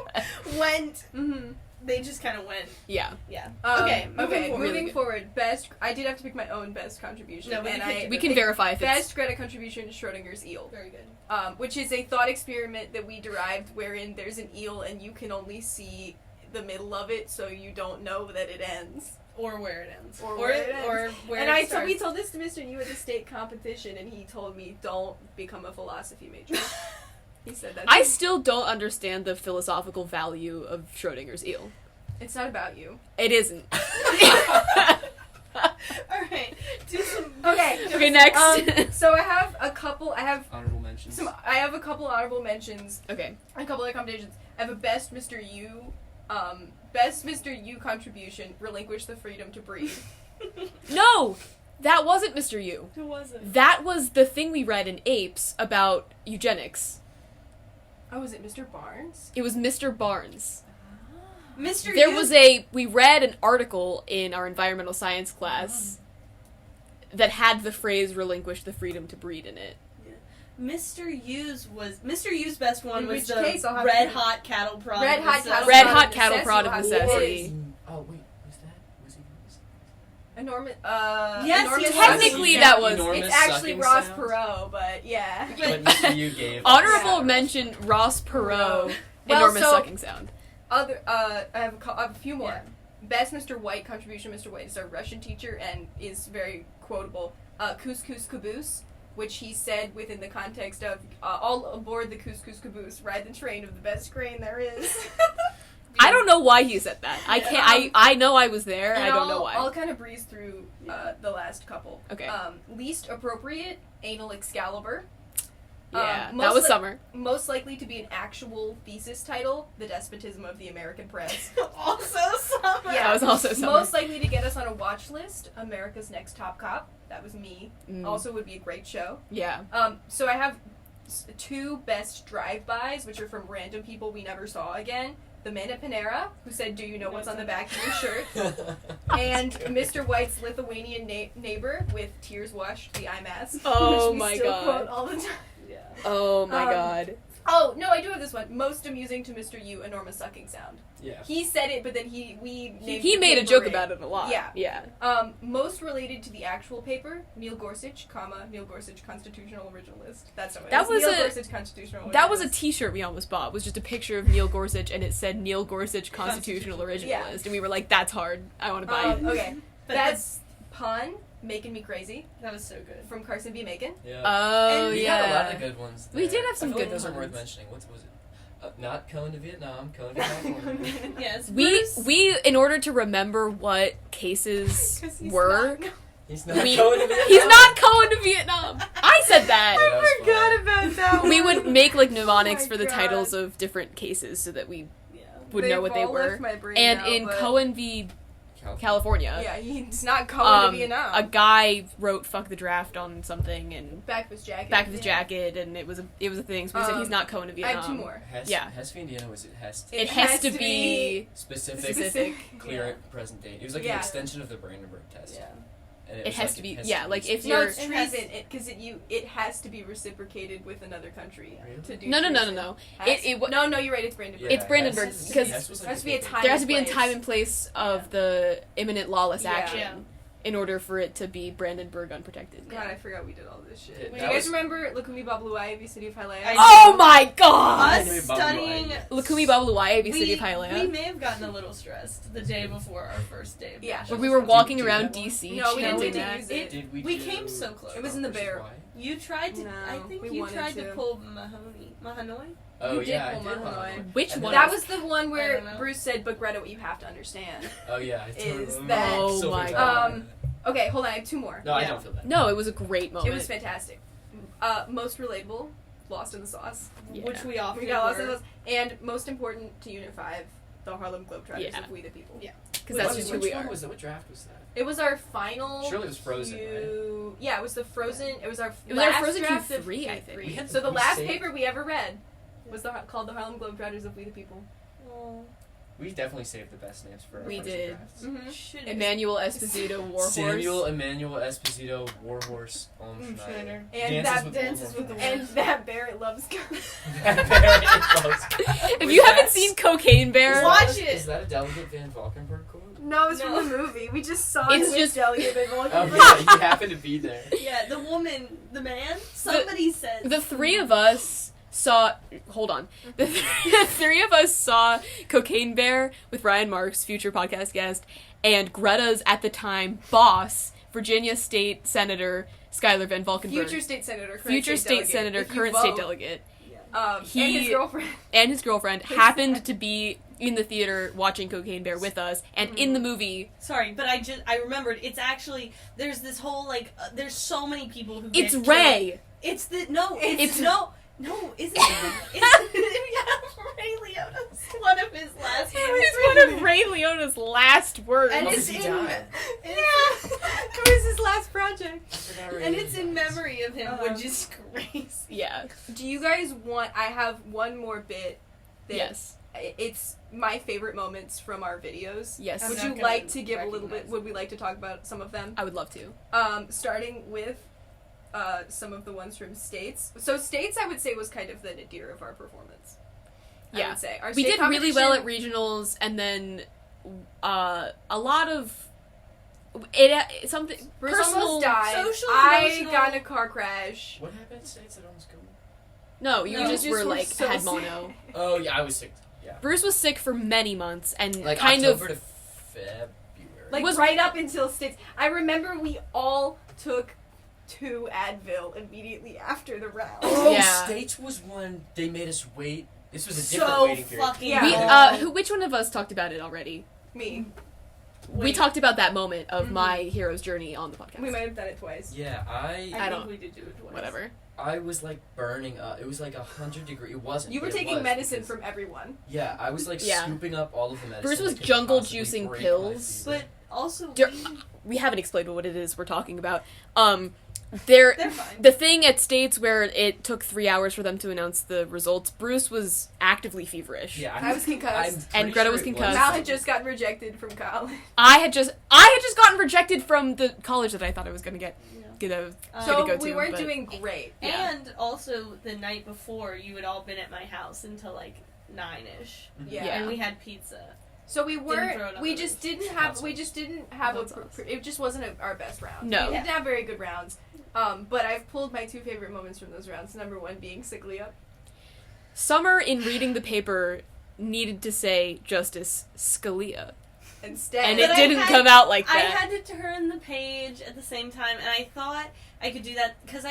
went. Mm-hmm. They just kind of went. Yeah. Yeah. Okay. Moving forward. Really good. forward. Best. I did have to pick my own best contribution. No, but and you picked I it. We can picked verify if it's... best Greta contribution. Schrodinger's eel. Very good. Which is a thought experiment that we derived wherein there's an eel and you can only see the middle of it, so you don't know that it ends. Or where it ends. Or where it ends. Or where And it we starts. told this to Mr. Yu at the state competition, and he told me, don't become a philosophy major. He said that. I still don't understand the philosophical value of Schrodinger's eel. It's not about you. It isn't. Alright. Do some. Okay. Okay, next. So I have a couple. I have Honorable mentions. I have a couple honorable mentions. Okay. A couple of accommodations. I have a best Mr. Yu contribution. Relinquish the freedom to breathe. No! That wasn't Mr. Yu. Who was it? That was the thing we read in Apes about eugenics. Oh, is it Mr. Barnes? It was Mr. Barnes. Mr. There Yu- was we read an article in our environmental science class that had the phrase relinquish the freedom to breed in it. Mr. Yu's best one In was which the case I'll have red to- hot cattle prod. Red hot cattle Red prod hot of cattle prod of necessity. necessity. Oh wait, was he? Enormous. Yes, enormous technically sucking that sound. was- Enormous It's actually sucking Ross sound? Perot, but yeah. But Mr. Yu gave. Honorable Yeah. mention Ross Perot, Well, enormous so- sucking sound. I have a few more. Yeah. Best Mr. White contribution. Mr. White is our Russian teacher and is very quotable. Couscous caboose, which he said within the context of all aboard the couscous caboose, ride the train of the best grain there is. I don't know why he said that. I can't. I know I was there. And I don't know I'll why. kind of breeze through the last couple. Okay. Least appropriate, anal Excalibur. Yeah, most that was li- summer. Most likely to be an actual thesis title, The Despotism of the American Press. Also summer. Yeah. That was also summer. Most likely to get us on a watch list, America's Next Top Cop. That was me. Mm. Also would be a great show. Yeah. So I have two best drive-bys, which are from random people we never saw again. The man at Panera, who said, "Do you know what's on the back of your shirt?" And Mr. White's Lithuanian neighbor with tears washed the eye mask. Oh which we my still God. quote all the time. Yeah. Oh my Um, god. Oh, no, I do have this one. Most amusing to Mr. U, enormous sucking sound. Yeah. He said it, but then we named He the made a paper joke it. about it a lot. Yeah. Yeah. Most related to the actual paper, Neil Gorsuch, Neil Gorsuch Constitutional Originalist. That's what it That is. was Neil a- Gorsuch Constitutional Originalist. That was a T-shirt we almost bought. It was just a picture of Neil Gorsuch, and it said Neil Gorsuch Constitutional Originalist, Yeah. and we were like, "That's hard. I want to buy it." Okay, But that's Pun, Making Me Crazy, that was so good. from Carson B. Macon. Yeah. Oh And we yeah. had a lot of good ones. We there. did have some I feel like good those are worth ones. mentioning. What was it? Not Cohen to Vietnam, Cohen to California. Yes. We in order to remember what cases 'Cause he's were, not- He's not We- Cohen to Vietnam. he's not going to Vietnam. I said that. Yeah, that was fun. about that We would make like Oh mnemonics my for the God. titles of different cases so that we Yeah. would know what they were. And in Cohen v. California, Yeah, he's not Cohen to Vietnam. a guy wrote "fuck the draft" on something and back of his jacket. back of his jacket, and it was a thing. So we said he's not Cohen to I Vietnam. have two more. Yeah. Hess v. Indiana was it Hess? It has to be Specific, specific. clear, present date. It was like Yeah. an extension of the Brandenburg test. Yeah. And It was has like, to be has yeah. to Like be if No, you're it's It has- treason. Because it has to be reciprocated with another country Really? to do. no. treason. It No, you're right. It's Brandenburg. It's Brandenburg, Hess- because Hess was there like has to be a big time there has to be a place. time and place of the imminent lawless Yeah. action Yeah. in order for it to be Brandenburg unprotected. God, I forgot we did all this shit. Yeah, Do you that guys was- remember Lakumi Babaluai v. City of Hialeah? I- Oh my god! Us Lakumi studying. Babaluai. Lakumi Babaluai, ABC City of We Hialeah. may have gotten a little stressed the day before our first day. Of Yeah. national Where we were stuff. walking Did you around do that DC. No, we didn't chanting do that. use it. Did We do came so close. It was in the versus Bear. why? You tried to. No, I think we you wanted tried to to. pull Mahanoy. Oh You did yeah, I pull did. Mahanoy. Which And one? then That I- was the one I where don't know. Bruce said, "But Greta, what you have to understand." Oh yeah, I totally Is remember. that- Oh So my much God. better. Okay, hold on. I have two more. No, I Yeah. don't feel that. No, it was a great moment. It was fantastic. Most relatable, Lost in the Sauce. Yeah. Which we often We got Lost in were. the Sauce. And most important to Unit 5, the Harlem Globetrotters Yeah. of We the People. Yeah. because that's Which just who one we are. was that? What draft was that? It was our final. Surely it was Frozen, right? Yeah, it was the Frozen. It was our It was our last Frozen draft of Q3, I think. We had- So the we last saved- paper we ever read was called the Harlem Globetrotters of We the People. Oh, We definitely saved the best names for our We first did. drafts. Mm-hmm. should Emmanuel Esposito, Warhorse. Samuel Emmanuel Esposito, Warhorse, Schneider. Schneider. And Dances with the and that Barrett loves. If Was you haven't that- seen Cocaine Bear, Watch it. Is that a Delegate Van Valkenburg quote? No, it's No. from the movie. We just saw It's it with just- Delia Van Oh Valkenburg. yeah, you happen to be there. Yeah, the woman, the man. Somebody said the three of us saw. Hold on. The three of us saw Cocaine Bear with Ryan Marks, future podcast guest, and Greta's at the time boss, Virginia State Senator Schuyler Van Valkenburg. Future state senator, current Future state delegate. senator, If you current state vote, delegate, and He- his girlfriend. and his girlfriend happened to be in the theater watching Cocaine Bear with us, and in the movie, Sorry, but I remembered. It's actually there's this whole there's so many people who. it's get killed. Ray. It's isn't It's- it? No, isn't it? Yeah, Ray Liotta's one of his last. It's one of Ray Liotta's last words. And How it's does he in. die? It was his last project. And it's in memory of him, Uh-huh. which is crazy. Yeah. Do you guys want? I have one more bit. That Yes. It's my favorite moments from our videos. Yes. I'm Would not you gonna like to give a little bit? recognize Would we like to talk about some of them? I would love to. Starting with some of the ones from States. So States, I would say, was kind of the nadir of our performance. I Yeah. would say. Our We state did really well at competition- regionals, and then a lot of something Bruce personal. almost died. social, I emotional- got in a car crash. What happened to States that almost go? No, you No, just you were just were like so had sick. mono. Oh yeah, I was sick. Yeah. Bruce was sick for many months, and Like kind October of to February. Like Was- right up until States. I remember we all took 2 Advil immediately after the round. Oh, Yeah. States was one they made us wait. This was a So different waiting period. fucking Yeah. we. long. Which one of us talked about it already? Me. We Wait, talked about that moment of Mhm. my hero's journey on the podcast. We might have done it twice. Yeah, I I don't- think we did do it twice. Whatever. I was like burning up. It was like 100 degrees. It wasn't. You were but it taking was medicine because- from everyone. Yeah, I was like Yeah. scooping up all of the medicine. Bruce was that could jungle possibly juicing break pills. my fever. But also, We haven't explained what it is we're talking about. they're fine. The thing at States where it took 3 hours for them to announce the results, Bruce was actively feverish. Yeah, I was concussed. And Greta was concussed. Mal had just gotten rejected from college. I had just gotten rejected from the college that I thought I was gonna get to So go we to, weren't but- doing great. Yeah. And also, the night before, you had all been at my house until like 9ish, Yeah. and we had pizza. So we throw it weren't. on We the just roof. didn't have. We just didn't have Hot sauce. It just wasn't our best round. No. We didn't have very good rounds. But I've pulled my 2 favorite moments from those rounds. Number 1 being Ciglia. Summer, in reading the paper, needed to say Justice Scalia. Instead, And But it I didn't had- come out like I that. had to turn the page at the same time, and I thought I could do that because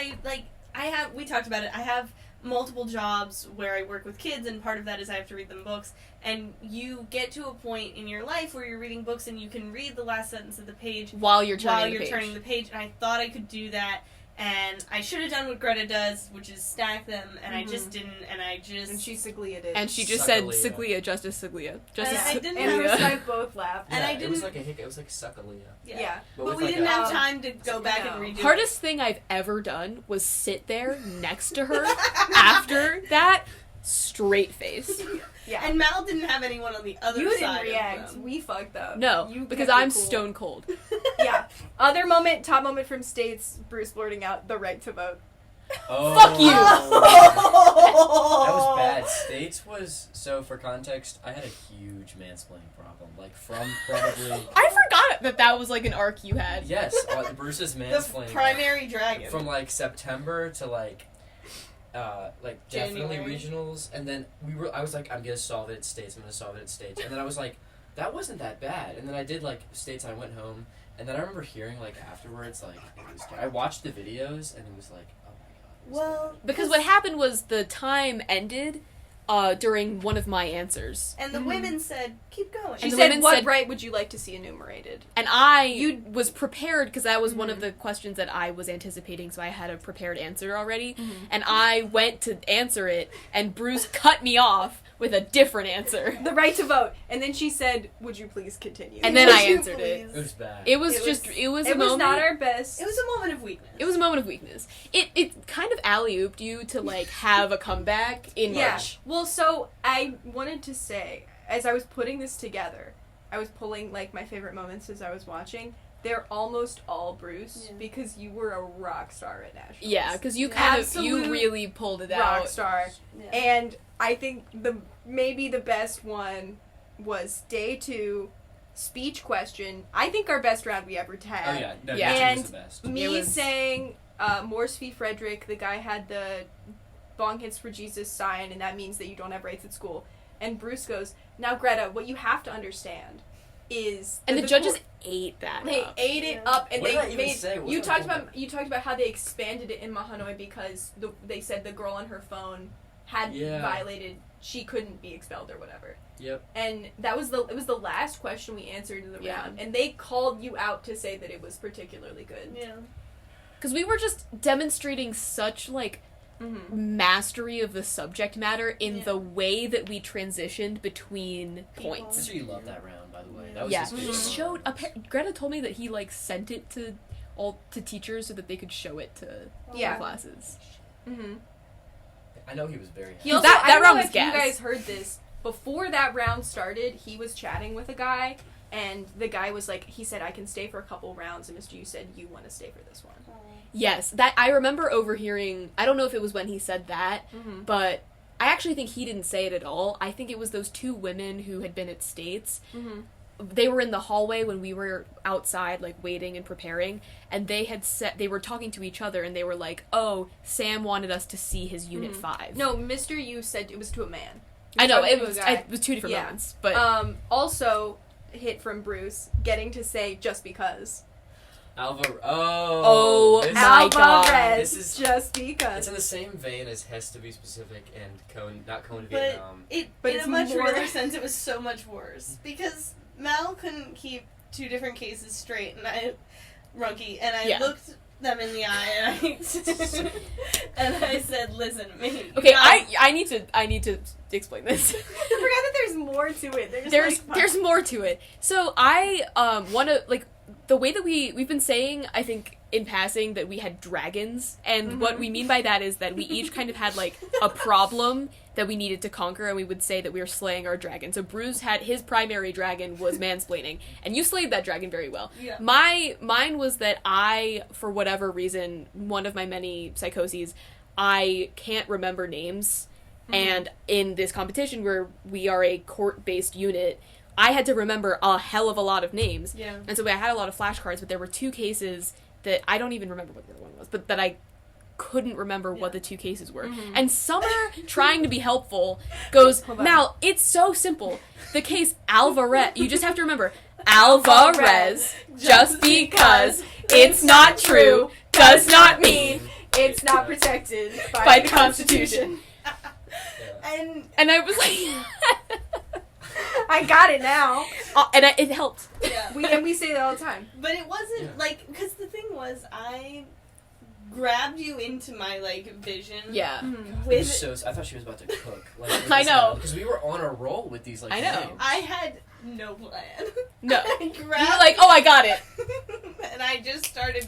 we talked about it. I have multiple jobs where I work with kids, and part of that is I have to read them books. And you get to a point in your life where you're reading books and you can read the last sentence of the page While you're turning while the you're page. turning the page. And I thought I could do that, and I should have done what Greta does, which is stack them, and I just didn't. And I just and she Ciglia did. And she just said Scalia. Scalia, Justice Scalia. Justice I didn't and Bruce and Scalia. I both laughed. and Yeah, I it was didn't- like a hiccup. It was like Suckalia. Yeah. But with we like didn't a- have time to go back No. and redo Hardest thing I've ever done was sit there next to her after that, straight face. Yeah. And Mal didn't have anyone on the other You didn't side react. of them. We fucked up. No, You because kept it I'm cool. stone cold. Yeah. Top moment from States, Bruce blurting out the right to vote. Oh. Fuck you. That was bad. States was, so for context, I had a huge mansplaining problem. Like, from probably... I forgot that was like an arc you had. Yes, Bruce's The mansplaining. primary dragon. From, like, September to, like definitely January. regionals, and then I was like, I'm gonna solve it at States, and then I was like, that wasn't that bad, and then I did, like, States, and I went home, and then I remember hearing, like, afterwards, like, it was, I watched the videos, and it was like, oh my god. It was Well, bad. Because what happened was the time ended during one of my answers. and the women said, keep going. She And the said, women "What said- right would you like to see enumerated?" And I was prepared because that was one Mhm. of the questions that I was anticipating, so I had a prepared answer already. Mhm. And I went to answer it, and Bruce cut me off with a different answer. The right to vote. And then she said, "Would you please continue?" And then Would I you answered it. It was bad. It was It just, was- it was a it was moment. not our best. It was a moment of weakness. It was a moment of weakness. It kind of alley-ooped you to, like, have a comeback in March. Well, so I wanted to say, as I was putting this together, I was pulling, like, my favorite moments as I was watching. They're almost all Bruce, Yeah. because you were a rock star at Nationals. Yeah, because you Yeah. kind of, Absolute you really pulled it rock out. star. Yeah. And I think maybe the best one was day 2, speech question. I think our best round we ever had. Oh yeah, no, Yeah. Nature And was the best. It Me was- saying Morse v. Frederick, the guy had the bong hits for Jesus sign, and that means that you don't have rights at school. And Bruce goes, "Now, Greta, what you have to understand is..." And that the judges court- ate that They up. ate it Yeah. up, and What they did I even made... say? What You was my talked about how they expanded it in Mahanoy because they said the girl on her phone had Yeah. violated... She couldn't be expelled or whatever. Yep. And it was the last question we answered in the Yeah. round, and they called you out to say that it was particularly good. Yeah. Because we were just demonstrating such, like, Mm-hmm. mastery of the subject matter in Yeah. the way that we transitioned between People. points. Mr. You loved that round, by the way. That was Yeah, his he favorite round. showed. Greta told me that he, like, sent it to teachers so that they could show it to Yeah. classes. Mm-hmm. I know he was very happy. He also, That I don't round know was if you gas. guys heard this. Before that round started, he was chatting with a guy, and the guy was like, he said, "I can stay for a couple rounds," and Mr. Yu said, "You want to stay for this one." Yes, that I remember overhearing. I don't know if it was when he said that, Mm-hmm. but I actually think he didn't say it at all. I think it was those 2 women who had been at States. Mm-hmm. They were in the hallway when we were outside, like, waiting and preparing, and they were talking to each other, and they were like, "Oh, Sam wanted us to see his Unit Mhm. 5." No, Mr. Yu said it was to a man. He I know, talking it to a was, guy. it was 2 different Yeah. moments, but... Also, hit from Bruce, getting to say "just because." Alvaro. Oh, this- my God. Alvarez, This is- just It's because. in the same vein as Has to Be Specific and not Cone But Vietnam. But in it's a much more- realer sense, it was so much worse because Mal couldn't keep 2 different cases straight, and Runky, and I Yeah. looked them in the eye and I said, "Listen, me." Okay, I need to explain this. I forgot that there's more to it. There's more to it. So I want to, like, the way that we've been saying, I think in passing, that we had dragons, and what we mean by that is that we each kind of had like a problem that we needed to conquer, and we would say that we were slaying our dragon. So Bruce had his primary dragon was mansplaining, and you slayed that dragon very well. Yeah. Mine was that I, for whatever reason, one of my many psychoses, I can't remember names, and in this competition where we are a court-based unit, I had to remember a hell of a lot of names. Yeah. And so I had a lot of flashcards, but there were 2 cases that I don't even remember what the other one was, but that I couldn't remember what the 2 cases were. And Summer, trying to be helpful, goes, Mal, it's so simple. The case Alvarez, you just have to remember, Alvarez, just because it's not true, does not mean it's not protected by the Constitution. And I was like... I got it now. It helped. yeah. We say that all the time. But it wasn't like, because the thing was, I grabbed you into my like vision. Yeah. It was so, I thought she was about to cook. Like, I know. Because we were on a roll with these, like, I know. names. I had no plan. No. I You grabbed were like, oh, I got it. and I just started.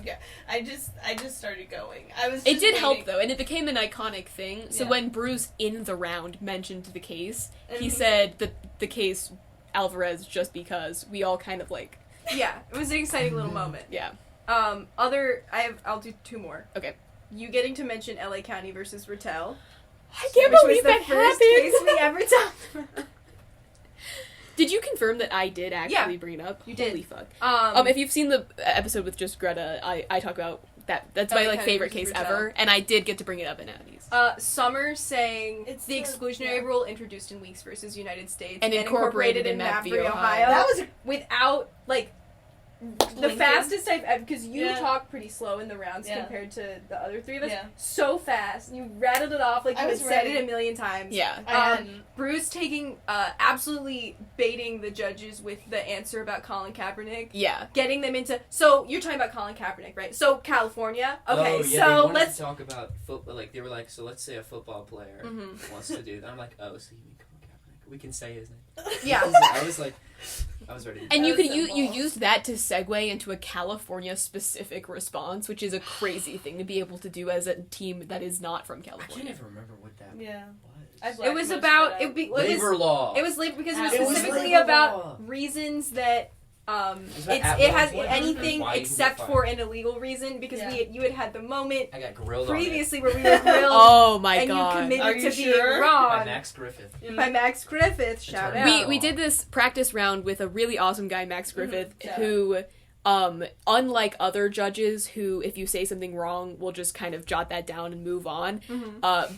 I just started going. I was. It Just did help, waiting. though, and it became an iconic thing. So Yeah. when Bruce, in the round, mentioned the case, And he said that the case Alvarez just because we all kind of like... Yeah, it was an exciting little moment. Yeah. I'll do 2 more. Okay. You getting to mention LA County versus Rattel. I can't which believe was that the first case we happened! ever talked about. Did you confirm that I did actually Yeah, bring it up? you did. Holy fuck. If If you've seen the episode with just Greta, I talk about that. That's my LA like County favorite versus case Rattel. ever, and I did get to bring it up in Annie's. Summer saying It's the the- exclusionary yeah. rule introduced in Weeks versus United States And incorporated in Map v. Ohio. That was without like the Lincoln. fastest I've because you Yeah. talk pretty slow in the rounds Yeah. compared to the other 3 of us. Yeah. So fast, you rattled it off like I you had was said ready. it a million times. Yeah. I hadn't. Bruce taking absolutely baiting the judges with the answer about Colin Kaepernick. Yeah. Getting them into so you're talking about Colin Kaepernick, right? So California. Okay, Oh, yeah, so they wanted let's to talk about football. Like, they were like, so let's say a football player wants to do that. I'm like, oh, so you mean Colin Kaepernick? We can say his name. yeah. I was ready. And That you was could so you bold. used that to segue into a California specific response, which is a crazy thing to be able to do as a team that is not from I can't California. even remember what that Yeah. was. It was about Labor law. It was because it was It was specifically labor about law. reasons that Is that it at-will has employment? anything Why you can except get for fired? an illegal reason because Yeah. you had the moment I got grilled on it previously where we were grilled Oh my and god. you committed Are to you being sure? by wrong Max Griffith. by Max Griffith. Shout right. out. We did this practice round with a really awesome guy, Max Griffith, Yeah. who, unlike other judges who, if you say something wrong, will just kind of jot that down and move on,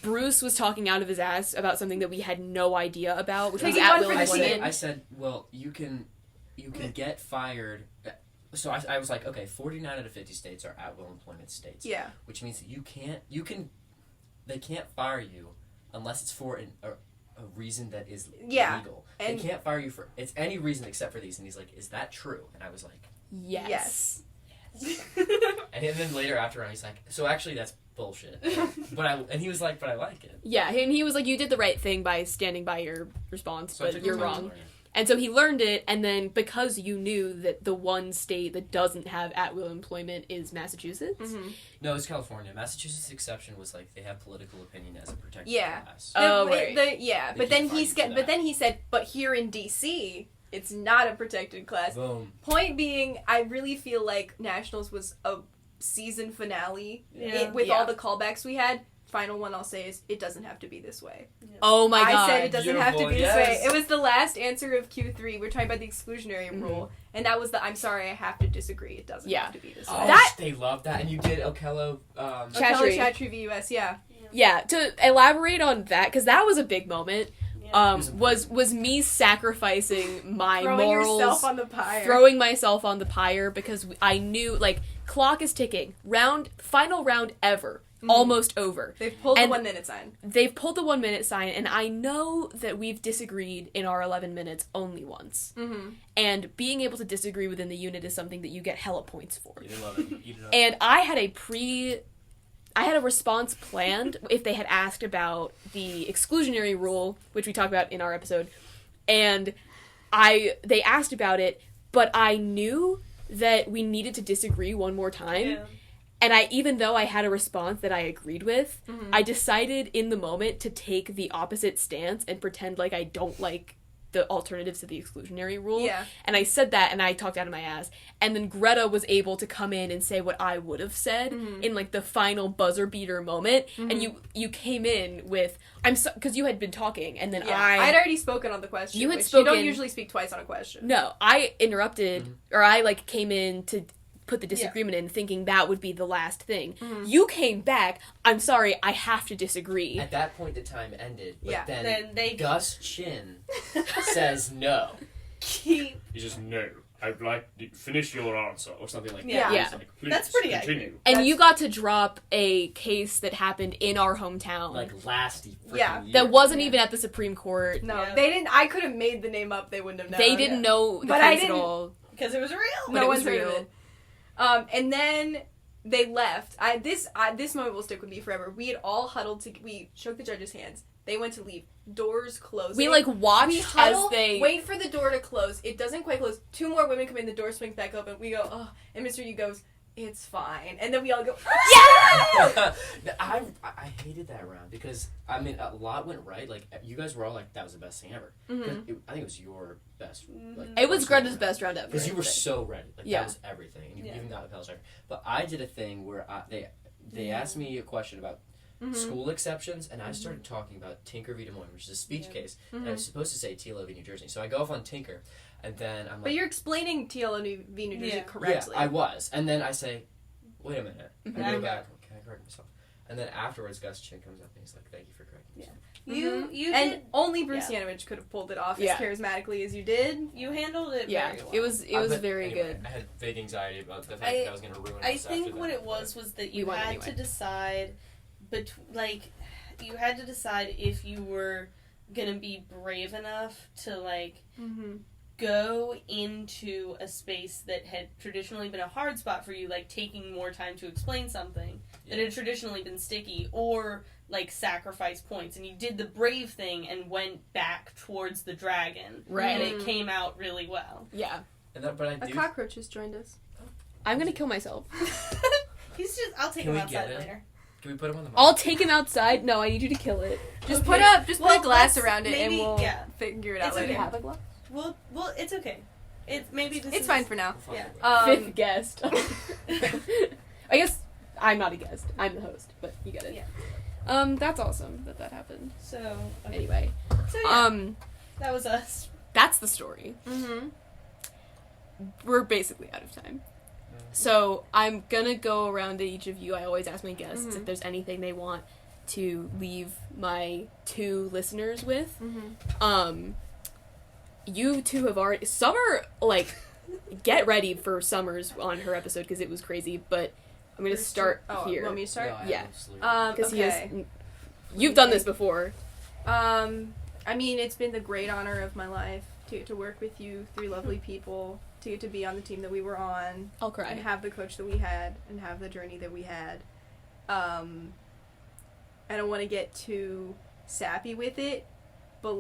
Bruce was talking out of his ass about something that we had no idea about, which was Taking at one will for the employment. team. I said, well, you can get fired. So I was like, okay, 49 out of 50 states are at will employment states. Yeah. Which means that they can't fire you unless it's for a reason that is Yeah. legal. And- they can't fire you for it's any reason except for these. And he's like, is that true? And I was like, Yes. and then later after he's like, so actually that's bullshit. And he was like, but I like it. Yeah, and he was like, you did the right thing by standing by your response, So I but took you're the time to wrong. learn it. And so he learned it, and then because you knew that the one state that doesn't have at-will employment is Massachusetts. No, it's California. Massachusetts' exception was like they have political opinion as a protected Yeah. class. Oh, The- right. yeah, They but can't then fire you for but then that. he said, but here in DC, it's not a protected class. Boom. Point being, I really feel like Nationals was a season finale Yeah. with Yeah. all the callbacks we had. Final one I'll say is it doesn't have to be this way. Oh my I god. said it doesn't have to be Beautiful, this way. yes. It was the last answer of Q3. We're talking about the exclusionary rule, and that was the I'm sorry, I have to disagree. It doesn't Yeah. have to be this Oh, way. That- they love that. And you did Okello. Chattery. Chattery VUS, yeah. Yeah, to elaborate on that, because that was a big moment, Yeah. was me sacrificing my Throwing morals, yourself on the pyre. throwing myself on the pyre, because I knew, like, clock is ticking. Final round ever. almost over. They've pulled And the 1 minute sign. They've pulled the 1 minute sign, and I know that we've disagreed in our 11 minutes only once. Mm-hmm. And being able to disagree within the unit is something that you get hella points for. You didn't love it. You didn't love And I had a response planned if they had asked about the exclusionary rule, which we talked about in our episode, and they asked about it, but I knew that we needed to disagree one more time. Yeah. And even though I had a response that I agreed with, I decided in the moment to take the opposite stance and pretend like I don't like the alternatives to the exclusionary rule. Yeah. And I said that, and I talked out of my ass. And then Greta was able to come in and say what I would have said in, like, the final buzzer beater moment. And you came in with, because you had been talking, and then I'd already spoken on the question. You had which spoken. You don't usually speak twice on a question. No, I interrupted, or I, like, came in to put the disagreement in, thinking that would be the last thing. You came back, I'm sorry, I have to disagree. At that point, the time ended. But Yeah. then they Gus Chin says no. keep. He says, no, I'd like to finish your answer. Or something like Yeah. that. Yeah. It's like, Please, That's pretty continue. accurate. And you got to drop a case that happened in our hometown. like last freaking Yeah. year. That wasn't even at the Supreme Court. No, Yeah. they didn't. I could have made the name up. They wouldn't have known. They didn't know the But I case at didn't- all. Because it was real. But No it was one's heard of real. it. And then they left. This moment will stick with me forever. We had all huddled we shook the judges' hands. They went to leave. Doors closing. We, like, watched We as huddle, they... wait for the door to close. It doesn't quite close. 2 more women come in. The door swings back open. We go, oh, and Mr. Yu goes, it's fine. And then we all go, Yeah! I hated that round because, I mean, a lot went right. Like, you guys were all like, that was the best thing ever. 'Cause I think it was your best. Like, It was personal Greta's round. best round ever. Because you were I think. so ready. Like, Yeah. that was everything. And you Yeah. even got the Pell's record. But I did a thing where they asked me a question about school exceptions, and I started talking about Tinker v. Des Moines, which is a speech case. And I was supposed to say TLO v. New Jersey. So I go off on Tinker, and then I'm like... But you're explaining TLO v. New Jersey Yeah. correctly. Yeah, I was. And then I say, wait a minute. I Mhm. go back, can I correct myself? And then afterwards, Gus Chin comes up and he's like, thank you for correcting yourself. You and did. only Bruce Yeah. Yanovich could have pulled it off Yeah. as charismatically as you did. You handled it Yeah, very well. it was But very anyway, good. I had vague anxiety about the fact that I was going to ruin I this think after what that, it was that you We won had anyway. to decide you had to decide if you were gonna be brave enough to go into a space that had traditionally been a hard spot for you, like taking more time to explain something that had traditionally been sticky, or like sacrifice points, and you did the brave thing and went back towards the dragon, Right. and it came out really well. Yeah. And that, but I A do... cockroach has joined us. I'm gonna kill myself. I'll take Can him we outside get it? later. Can we put him on the mic? I'll take him outside. No, I need you to kill it. Just Okay. put a Well, glass let's around it and maybe- we'll yeah. figure it out It's later. okay. Have a glove? Well, it's okay. This It's is fine for now. We'll find Yeah. it. Fifth guest. I guess I'm not a guest. I'm the host, but you get it. Yeah. That's awesome that happened. So Anyway, So yeah, that was us. that's the story. Mm-hmm. We're basically out of time. So I'm gonna go around to each of you. I always ask my guests if there's anything they want to leave my 2 listeners with. You 2 have already... Summer, get ready for Summer's on her episode because it was crazy, but I'm gonna start here. Want me to start? No, I Yeah. absolutely- Because okay. you've done this before. I mean, it's been the great honor of my life to get to work with you 3 lovely people, to get to be on the team that we were on, I'll cry. and have the coach that we had, and have the journey that we had. I don't want to get too sappy with it, but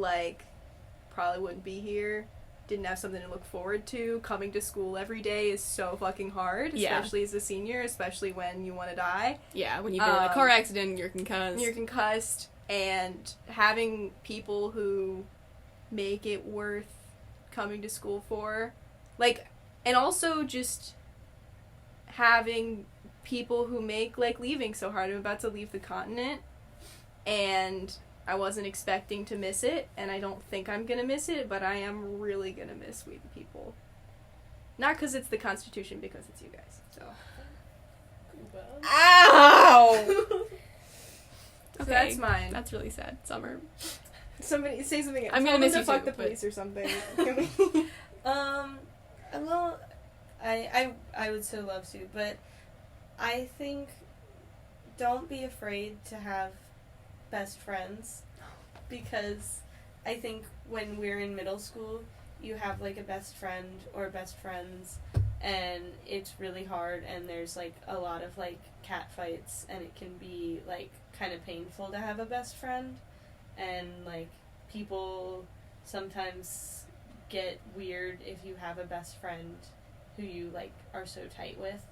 probably wouldn't be here. Didn't have something to look forward to. Coming to school every day is so fucking hard, Yeah. especially as a senior, especially when you want to die. Yeah, when you've been in a car accident, you're concussed. You're concussed, and having people who make it worth coming to school for, and also just having people who make leaving so hard. I'm about to leave the continent, and I wasn't expecting to miss it, and I don't think I'm gonna miss it, but I am really gonna miss we the people. Not because it's the Constitution, because it's you guys. So. Ow! So that's mine. That's really sad. Summer. Somebody say something else. I'm gonna Tell them miss to you fuck too, the but- police or something. Can we? Well, I would so love to, but I think don't be afraid to have best friends, because I think when we're in middle school, you have, like, a best friend or best friends, and it's really hard, and there's, like, a lot of, like, cat fights, and it can be, like, kind of painful to have a best friend, and, like, people sometimes get weird if you have a best friend who you, like, are so tight with,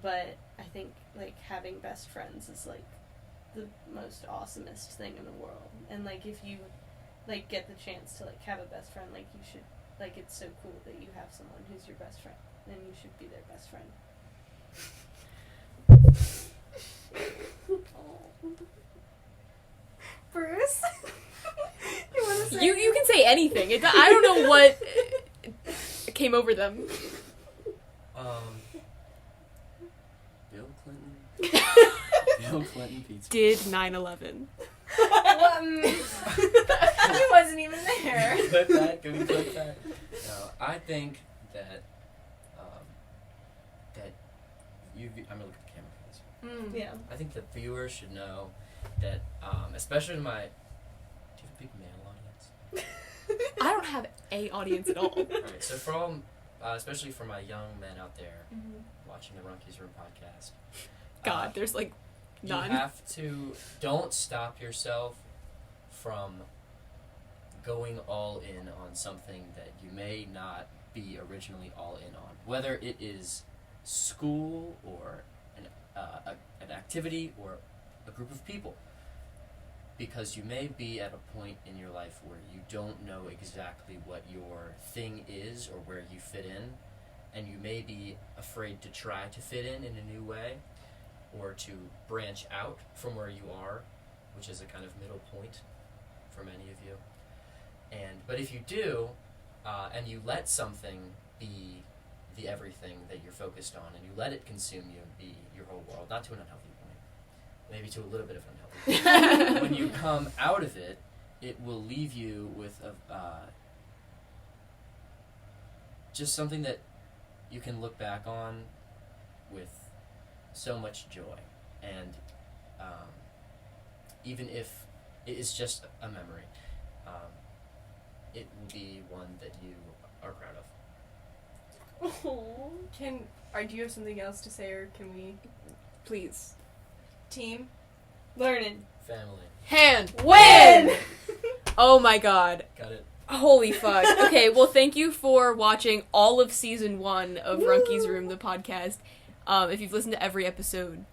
but I think, like, having best friends is, like, the most awesomest thing in the world, and, like, if you, like, get the chance to, like, have a best friend, like, you should, like, it's so cool that you have someone who's your best friend, then you should be their best friend. Bruce? You wanna say? You can say anything. I don't know what came over them. Bill Clinton. Bill Clinton pizza. Did 9/11. He wasn't even there. Clip that. Can we clip that? No, I think that that I'm gonna look at the camera for this. Yeah. I think the viewers should know that, especially my. Do you have a big male audience? I don't have a audience at all. Alright, so for all, especially for my young men out there watching the Runky's Room podcast. God, there's like none. You have to, don't stop yourself from going all in on something that you may not be originally all in on. Whether it is school or an activity or a group of people. Because you may be at a point in your life where you don't know exactly what your thing is or where you fit in, and you may be afraid to try to fit in a new way, or to branch out from where you are, which is a kind of middle point for many of you. But if you do, and you let something be the everything that you're focused on, and you let it consume you and be your whole world, not to an unhealthy point, maybe to a little bit of an unhealthy point. When you come out of it, it will leave you with just something that you can look back on with so much joy, and even if it is just a memory, it will be one that you are proud of. Do you have something else to say, or can we? Please. Team? Learning. Family. Hand. Win! Oh my god. Got it. Holy fuck. Okay, well, thank you for watching all of season 1 of Runky's Room, the podcast. If you've listened to every episode,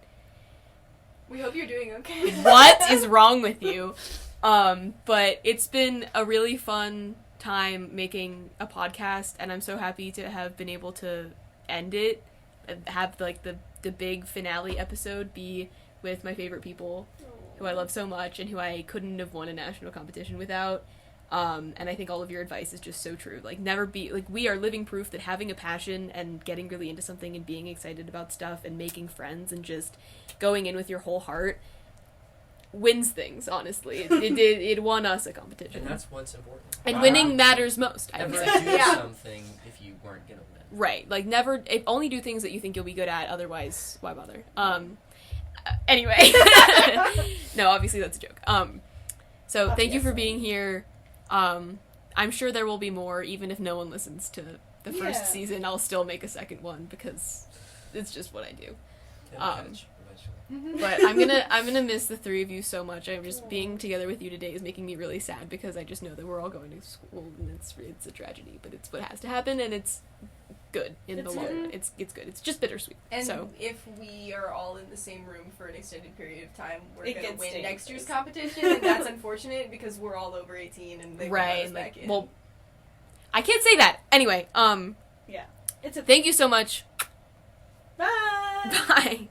We hope you're doing okay. what is wrong with you? But it's been a really fun time making a podcast, and I'm so happy to have been able to end it and have, like, the big finale episode be with my favorite people who I love so much and who I couldn't have won a national competition without. And I think all of your advice is just so true. Like, we are living proof that having a passion and getting really into something and being excited about stuff and making friends and just going in with your whole heart wins things, honestly. It won us a competition. And that's what's important. And winning matters most, I would Never say. do something if you weren't gonna win. Right. Like, only do things that you think you'll be good at, otherwise, why bother? Anyway. No, obviously that's a joke. So thank you for being here. I'm sure there will be more, even if no one listens to the first season. I'll still make a second one because it's just what I do. But I'm gonna miss the three of you so much. I'm just being together with you today is making me really sad because I just know that we're all going to school and it's a tragedy, but it's what has to happen and it's good in the long run. It's good. It's just bittersweet. And so if we are all in the same room for an extended period of time, we're It going to gets win next year's dangerous. competition, and that's unfortunate because we're all over 18 and they right, let us and back in. well, I can't say that. Anyway, Yeah. It's a thank you so much. Bye! Bye.